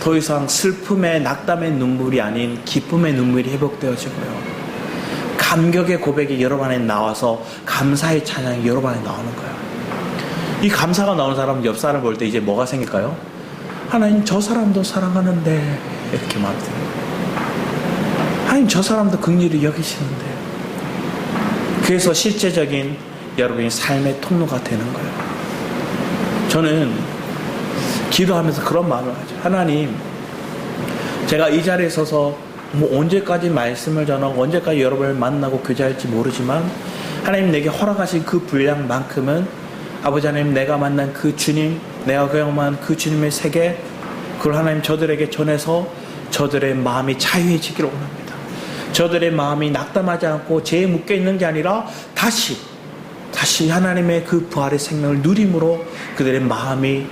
더 이상 슬픔의 낙담의 눈물이 아닌 기쁨의 눈물이 회복되어지고요. 감격의 고백이 여러 번에 나와서 감사의 찬양이 여러 번에 나오는 거예요. 이 감사가 나오는 사람은 옆 사람 볼 때 이제 뭐가 생길까요? 하나님 저 사람도 사랑하는데 이렇게 말해요. 하나님 저 사람도 긍휼히 여기시는데. 그래서 실제적인 여러분의 삶의 통로가 되는 거예요. 저는 기도하면서 그런 마음을 하죠. 하나님, 제가 이 자리에 서서 뭐 언제까지 말씀을 전하고 언제까지 여러분을 만나고 교제할지 모르지만 하나님 내게 허락하신 그 분량만큼은 아버지 하나님 내가 만난 그 주님, 내가 경험한 그 주님의 세계, 그걸 하나님 저들에게 전해서 저들의 마음이 자유해지기를 원합니다. 저들의 마음이 낙담하지 않고 죄에 묶여있는 게 아니라 다시 하나님의 그 부활의 생명을 누림으로 그들의 마음이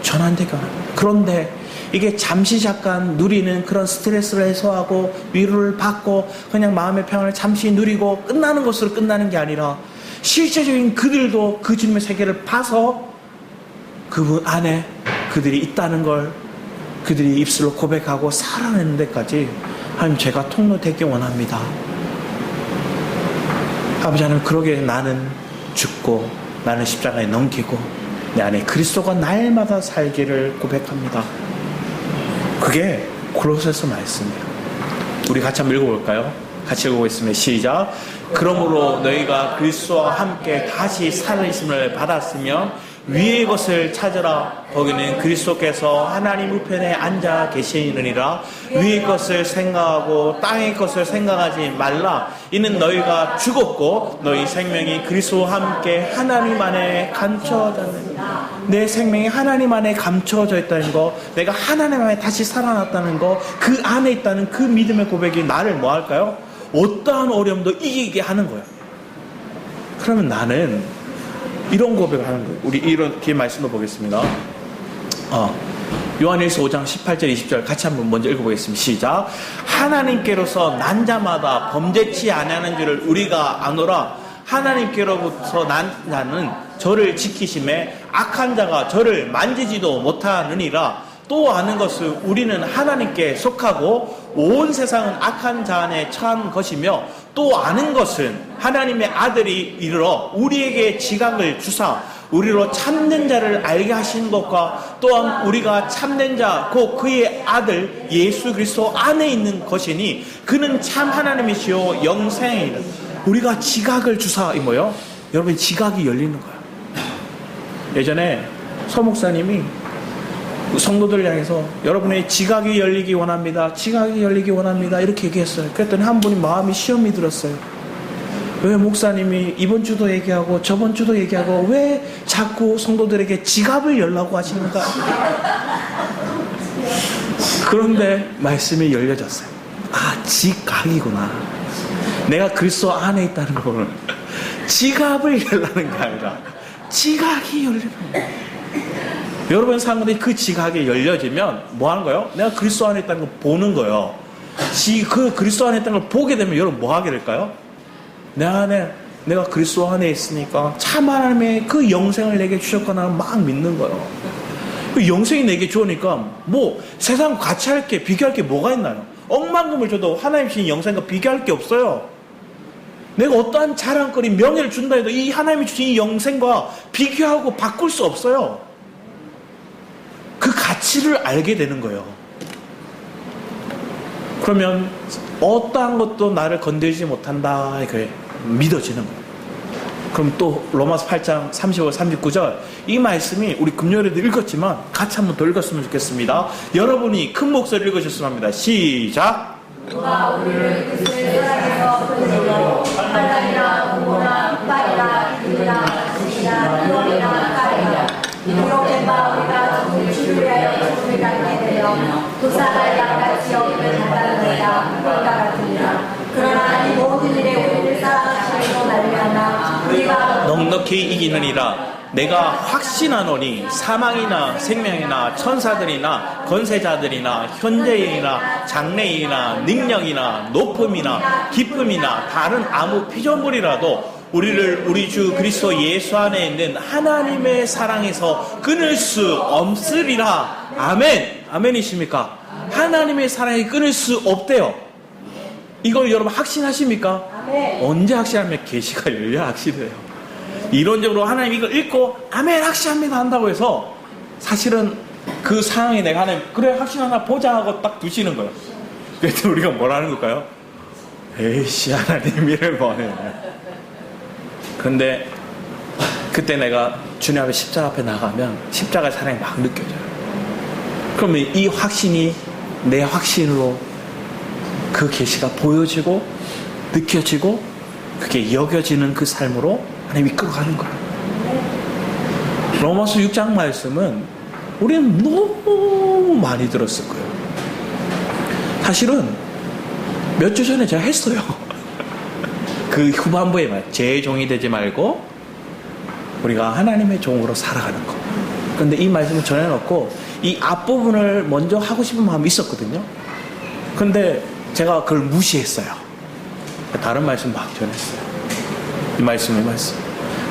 전환되게 원합니다. 그런데 이게 잠시 잠깐 누리는 그런 스트레스를 해소하고 위로를 받고 그냥 마음의 평안을 잠시 누리고 끝나는 것으로 끝나는 게 아니라 실제적인 그들도 그 주님의 세계를 봐서 그분 안에 그들이 있다는 걸 그들이 입술로 고백하고 살아내는 데까지 하나님 제가 통로 되기 원합니다. 아버지 하나님 그러게 나는 죽고 나는 십자가에 넘기고 내 안에 그리스도가 날마다 살기를 고백합니다. 그게 골로새서 말씀이에요. 우리 같이 한번 읽어볼까요? 같이 읽어보겠습니다. 시작. 그러므로 너희가 그리스도와 함께 다시 살아있음을 받았으면 위의 것을 찾으라. 거기는 그리스도께서 하나님 우편에 앉아 계시느니라. 위의 것을 생각하고 땅의 것을 생각하지 말라. 이는 너희가 죽었고 너희 생명이 그리스도와 함께 하나님 안에 감춰졌느니라. 내 생명이 하나님 안에 감춰져 있다는 거, 내가 하나님 안에 다시 살아났다는 거, 그 안에 있다는 그 믿음의 고백이 나를 뭐 할까요? 어떠한 어려움도 이기게 하는 거예요. 그러면 나는 이런 고백을 하는 거예요. 우리 이런 뒤에 말씀을 보겠습니다. 요한일서 5장 18절 20절 같이 한번 먼저 읽어보겠습니다. 시작. 하나님께로서 난 자마다 범죄치 아니하는 줄을 우리가 아노라. 하나님께로부터 난 자는 저를 지키심에 악한 자가 저를 만지지도 못하느니라. 또 아는 것은 우리는 하나님께 속하고 온 세상은 악한 자 안에 처한 것이며 또 아는 것은 하나님의 아들이 이르러 우리에게 지각을 주사 우리로 참된 자를 알게 하신 것과 또한 우리가 참된 자 곧 그의 아들 예수 그리스도 안에 있는 것이니 그는 참 하나님이시요 영생이라. 우리가 지각을 주사 이 뭐요? 여러분 지각이 열리는 거야. 예전에 서 목사님이 성도들 향해서 여러분의 지각이 열리기 원합니다. 지각이 열리기 원합니다. 이렇게 얘기했어요. 그랬더니 한 분이 마음이 시험이 들었어요. 왜 목사님이 이번 주도 얘기하고 저번 주도 얘기하고 왜 자꾸 성도들에게 지갑을 열라고 하시는가? 그런데 말씀이 열려졌어요. 아, 지각이구나. 내가 그리스도 안에 있다는 거는 지갑을 열라는 게 아니라 지각이 열리는 거예요. 여러분 사람들이 그 지각이 열려지면 뭐 하는 거예요? 내가 그리스도 안에 있다는 걸 보는 거예요. 그 그리스도 안에 있다는 걸 보게 되면 여러분 뭐 하게 될까요? 내 안에 내가 그리스도 안에 있으니까 참 하나님의 그 영생을 내게 주셨구나 막 믿는 거예요. 그 영생이 내게 주니까 뭐 세상 같이 할 게 비교할 게 뭐가 있나요? 억만금을 줘도 하나님 주신 영생과 비교할 게 없어요. 내가 어떠한 자랑거리 명예를 준다 해도 이 하나님이 주신 이 영생과 비교하고 바꿀 수 없어요. 그 가치를 알게 되는 거예요. 그러면 어떠한 것도 나를 건들지 못한다 이렇게 믿어지는 거예요. 그럼 또 로마서 8장 35, 39절 이 말씀이 우리 금요일에도 읽었지만 같이 한번 더 읽었으면 좋겠습니다. 여러분이 큰 목소리를 읽으셨으면 합니다. 시작. 누가 우리를 그리스도의 사랑에서 건지고 환난이나 공고나 핍박이나 기근이나 지시나 위험이나 가리나 이렇게 바 우리가 주를 위하여 죽음을 당하게 되며 도사가 양같이 여김을 받다는 것과 그것과 같으니라. 그러나 이 모든 일에 우리를 사랑하시는 말미암아 우리가 넉넉히 이기느니라. 내가 확신하노니 사망이나 생명이나 천사들이나 권세자들이나 현재인이나 장래인이나 능력이나 높음이나 기쁨이나 다른 아무 피조물이라도 우리를 우리 주 그리스도 예수 안에 있는 하나님의 사랑에서 끊을 수 없으리라. 아멘. 아멘이십니까? 하나님의 사랑이 끊을 수 없대요. 이걸 여러분 확신하십니까? 아멘. 언제 확신하면 계시가 열려야 확신해요. 이론적으로 하나님 이걸 읽고 아멘 확신합니다 한다고 해서 사실은 그 상황에 내가 하나님 그래 확신하나 보자 하고 딱 두시는 거예요. 그래서 우리가 뭐라는 걸까요? 에이씨 하나님 이를 뭐해. 근데 그때 내가 주님 앞에 십자가 앞에 나가면 십자가의 사랑이 막 느껴져요. 그러면 이 확신이 내 확신으로 그 계시가 보여지고 느껴지고 그게 여겨지는 그 삶으로 하나님 이끌어가는 거예요. 로마서 6장 말씀은 우리는 너무 많이 들었을 거예요. 사실은 몇 주 전에 제가 했어요. 그 후반부에 말 제 종이 되지 말고 우리가 하나님의 종으로 살아가는 거. 그런데 이 말씀을 전해놓고 이 앞부분을 먼저 하고 싶은 마음이 있었거든요. 그런데 제가 그걸 무시했어요. 다른 말씀 막 전했어요. 이 말씀의 말씀.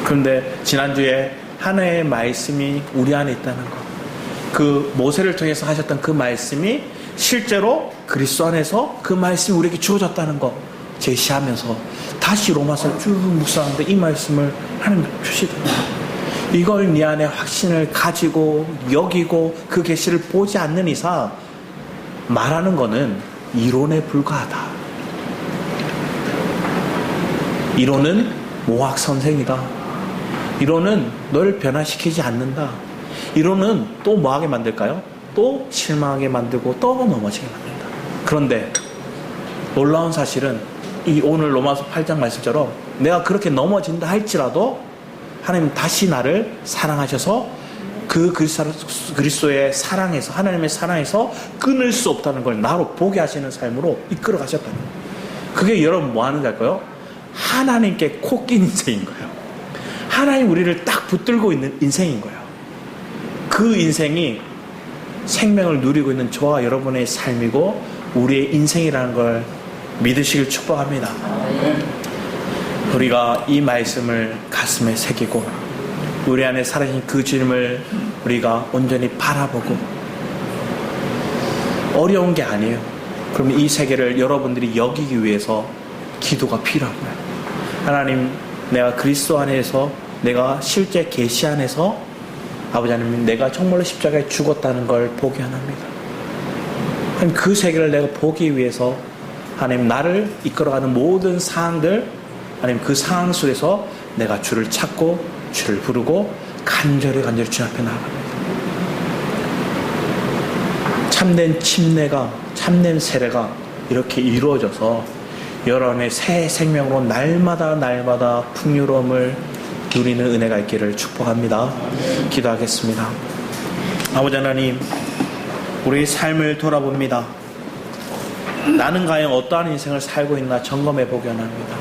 그런데 지난주에 하나의 말씀이 우리 안에 있다는 것, 그 모세를 통해서 하셨던 그 말씀이 실제로 그리스도 안에서 그 말씀이 우리에게 주어졌다는 것 제시하면서 다시 로마서를 쭉 묵상하는데 이 말씀을 하나님 주시더라고요. 이걸 네 안에 확신을 가지고 여기고 그 계시를 보지 않는 이상 말하는 거는 이론에 불과하다. 이론은 모학 선생이다. 이론은 너를 변화시키지 않는다. 이론은 또 뭐하게 만들까요? 또 실망하게 만들고 또 넘어지게 만든다. 그런데 놀라운 사실은 이 오늘 로마서 8장 말씀처럼 내가 그렇게 넘어진다 할지라도 하나님 다시 나를 사랑하셔서 그 그리스도의 사랑에서 하나님의 사랑에서 끊을 수 없다는 걸 나로 보게 하시는 삶으로 이끌어 가셨다는 거예요. 그게 여러분 뭐 하는 걸까요? 하나님께 코낀 인생인 거예요. 하나님 우리를 딱 붙들고 있는 인생인 거예요. 그 인생이 생명을 누리고 있는 저와 여러분의 삶이고 우리의 인생이라는 걸 믿으시길 축복합니다. 우리가 이 말씀을 가슴에 새기고 우리 안에 살아계신 그 주님을 우리가 온전히 바라보고 어려운 게 아니에요. 그럼 이 세계를 여러분들이 여기기 위해서 기도가 필요하고요. 하나님, 내가 그리스도 안에서 내가 실제 계시 안에서 아버지 하나님 내가 정말로 십자가에 죽었다는 걸 보게 합니다. 하나님 그 세계를 내가 보기 위해서 하나님 나를 이끌어가는 모든 상황들 하나님 그 상황 속에서 내가 주를 찾고 주를 부르고 간절히 주 앞에 나아갑니다. 참된 침례가 참된 세례가 이렇게 이루어져서 여러분의 새 생명으로 날마다 풍요로움을 누리는 은혜가 있기를 축복합니다. 기도하겠습니다. 아버지 하나님, 우리의 삶을 돌아봅니다. 나는 과연 어떠한 인생을 살고 있나 점검해 보게 합니다.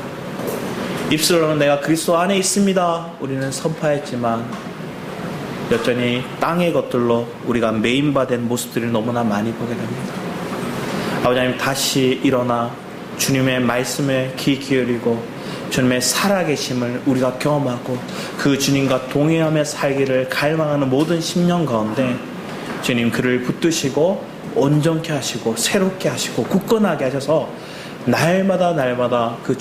입술로는 내가 그리스도 안에 있습니다. 우리는 선포했지만 여전히 땅의 것들로 우리가 메인바된 모습들을 너무나 많이 보게 됩니다. 아버지 하나님, 다시 일어나 주님의 말씀에 귀 기울이고 주님의 살아계심을 우리가 경험하고 그 주님과 동행하며 살기를 갈망하는 모든 심령 가운데 주님 그를 붙드시고 온전케 하시고 새롭게 하시고 굳건하게 하셔서 날마다 그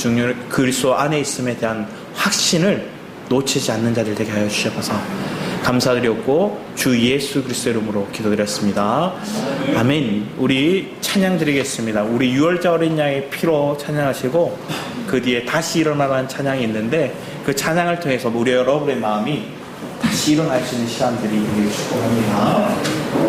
그리스도 안에 있음에 대한 확신을 놓치지 않는 자들 되게 하여 주셔서 감사드렸고 주 예수 그리스도 이름으로 기도드렸습니다. 아멘. 우리 찬양 드리겠습니다. 우리 유월자 어린 양의 피로 찬양하시고 그 뒤에 다시 일어나라는 찬양이 있는데 그 찬양을 통해서 우리 여러분의 마음이 다시 일어날 수 있는 시간들이 있기를 축복합니다.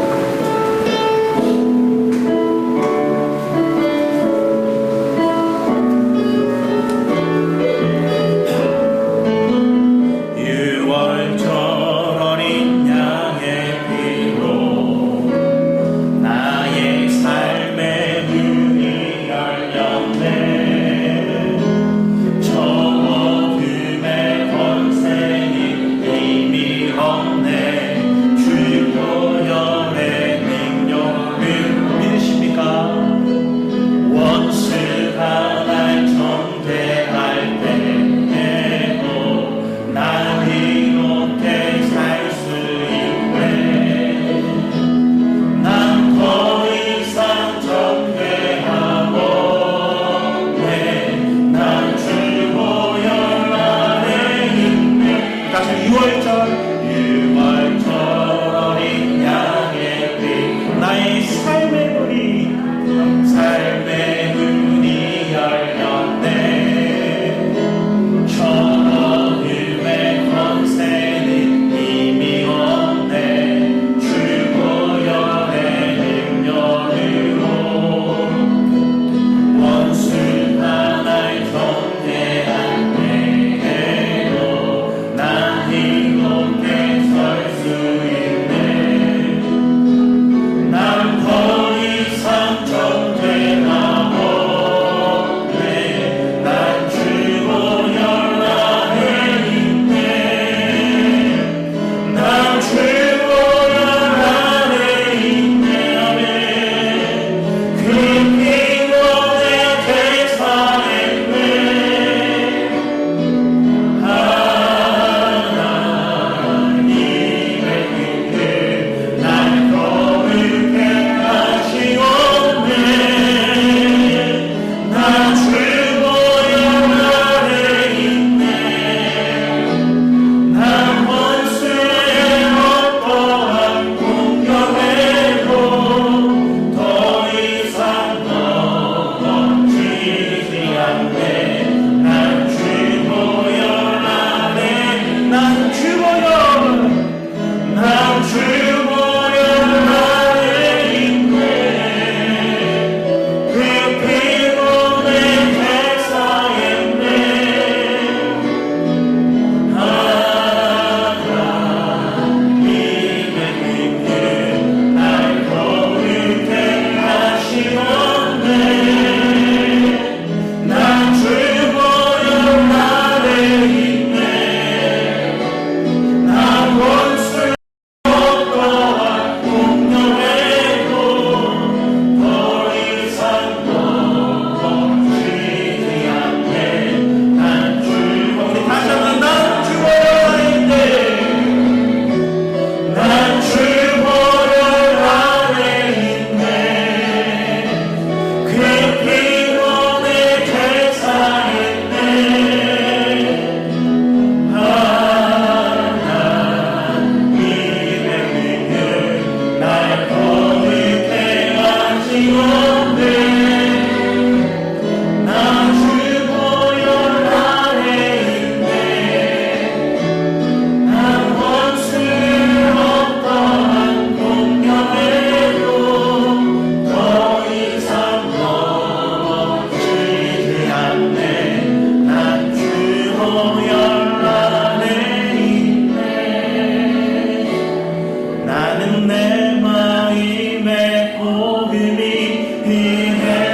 내 마음의 복음이 비해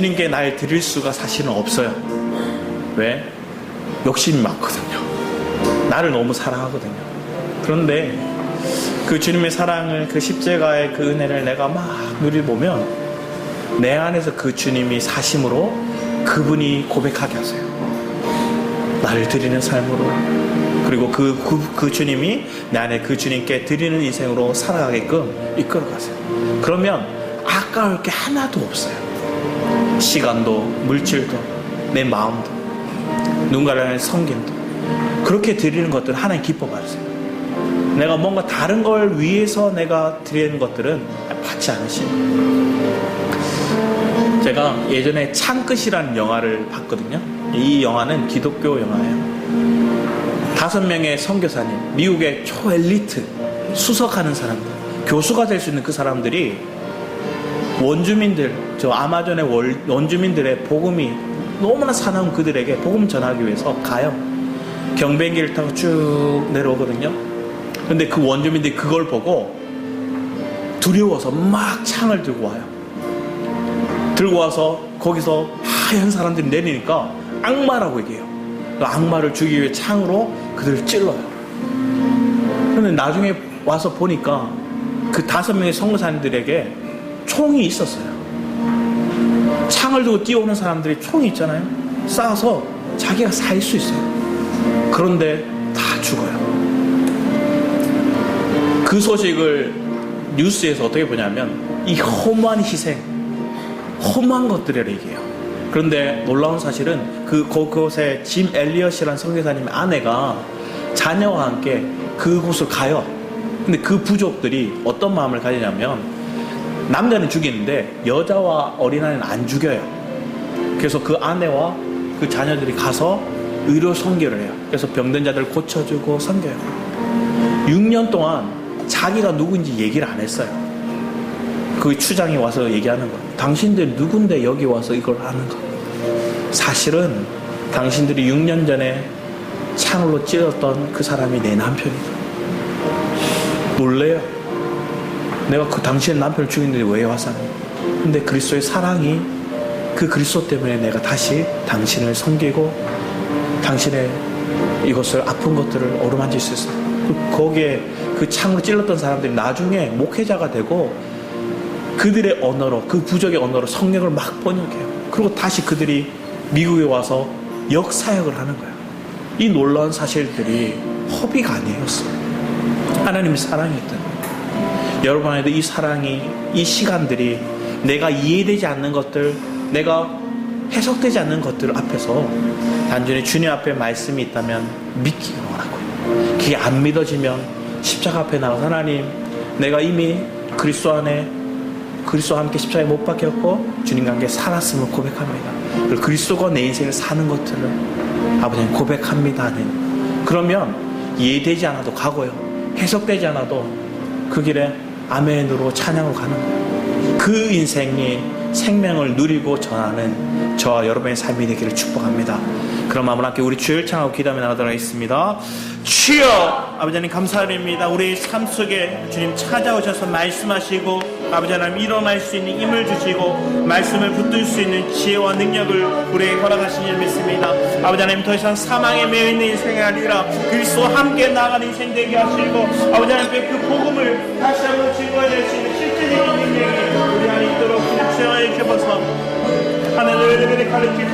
주님께 날 드릴 수가 사실은 없어요. 왜? 욕심이 많거든요. 나를 너무 사랑하거든요. 그런데 그 주님의 사랑을, 그 십자가의 그 은혜를 내가 막 누려보면 내 안에서 그 주님이 사심으로 그분이 고백하게 하세요. 나를 드리는 삶으로, 그리고 그 주님이 내 안에 그 주님께 드리는 인생으로 살아가게끔 이끌어가세요. 그러면 아까울 게 하나도 없어요. 시간도, 물질도, 내 마음도, 누군가를 향해 섬김도. 그렇게 드리는 것들은 하나님 기뻐 받으세요. 내가 뭔가 다른 걸 위해서 내가 드리는 것들은 받지 않으시고. 제가 예전에 창끝이라는 영화를 봤거든요. 이 영화는 기독교 영화예요. 5명의 선교사님, 미국의 초엘리트, 수석하는 사람들, 교수가 될 수 있는 그 사람들이 원주민들, 저 아마존의 원주민들의 복음이 너무나 사나운 그들에게 복음 전하기 위해서 가요. 경비행기를 타고 쭉 내려오거든요. 근데 그 원주민들이 그걸 보고 두려워서 막 창을 들고 와요. 들고 와서 거기서 하얀 사람들이 내리니까 악마라고 얘기해요. 그 악마를 죽이기 위해 창으로 그들을 찔러요. 그런데 나중에 와서 보니까 그 5명의 선교사님들에게 총이 있었어요. 창을 들고 뛰어오는 사람들이 총이 있잖아요. 쏴서 자기가 살 수 있어요. 그런데 다 죽어요. 그 소식을 뉴스에서 어떻게 보냐면 이 허무한 희생, 허무한 것들을 얘기해요. 그런데 놀라운 사실은 그곳에 짐 엘리엇이라는 선교사님의 아내가 자녀와 함께 그곳을 가요. 근데 그 부족들이 어떤 마음을 가지냐면 남자는 죽이는데 여자와 어린아이는 안 죽여요. 그래서 그 아내와 그 자녀들이 가서 의료 선교를 해요. 그래서 병든 자들을 고쳐주고 선교해요. 6년 동안 자기가 누구인지 얘기를 안 했어요. 그 추장이 와서 얘기하는 거예요. 당신들 누군데 여기 와서 이걸 하는가? 사실은 당신들이 6년 전에 창으로 찔렀던 그 사람이 내 남편이다. 놀래요. 내가 그 당신의 남편을 죽였는데 왜 왔었니? 근데 그리스도의 사랑이, 그 그리스도 때문에 내가 다시 당신을 섬기고 당신의 이것을 아픈 것들을 어루만질 수 있어요. 거기에 그 창으로 찔렀던 사람들이 나중에 목회자가 되고 그들의 언어로, 그 부족의 언어로 성경을 막 번역해요. 그리고 다시 그들이 미국에 와서 역사역을 하는 거예요. 이 놀라운 사실들이 허비가 아니었어요. 하나님의 사랑이었던 거예요. 여러분 안에도 이 사랑이, 이 시간들이 내가 이해되지 않는 것들, 내가 해석되지 않는 것들 앞에서 단순히 주님 앞에 말씀이 있다면 믿기를 원하고요. 그게 안 믿어지면 십자가 앞에 나가서 하나님, 내가 이미 그리스도와 함께 십자가에 못 박혔고 주님과 함께 살았음을 고백합니다. 그리고 그리스도가 내 인생을 사는 것들을 아버지님 고백합니다 하는, 그러면 이해되지 않아도 가고요, 해석되지 않아도 그 길에 아멘으로 찬양으로 가는 거예요. 그 인생이 생명을 누리고 전하는 저와 여러분의 삶이 되기를 축복합니다. 그럼 마음으로 함께 우리 주여 찬양하고 기도하며 나가도록 하겠습니다. 주여, 아버지 하나님 감사드립니다. 우리 삶 속에 주님 찾아오셔서 말씀하시고 아버지 하나님 일어날 수 있는 힘을 주시고 말씀을 붙들 수 있는 지혜와 능력을 우리에게 허락하신 줄 믿습니다. 아버지 하나님 더 이상 사망에 매여있는 인생이 아니라 그리스도와 함께 나아가는 인생 되게 하시고 아버지 하나님께 그 복음을 다시 한번 증거해낼 수 있는 실제적인 능력이 우리 안에 있도록 주여 주셔서 하늘을 가르치고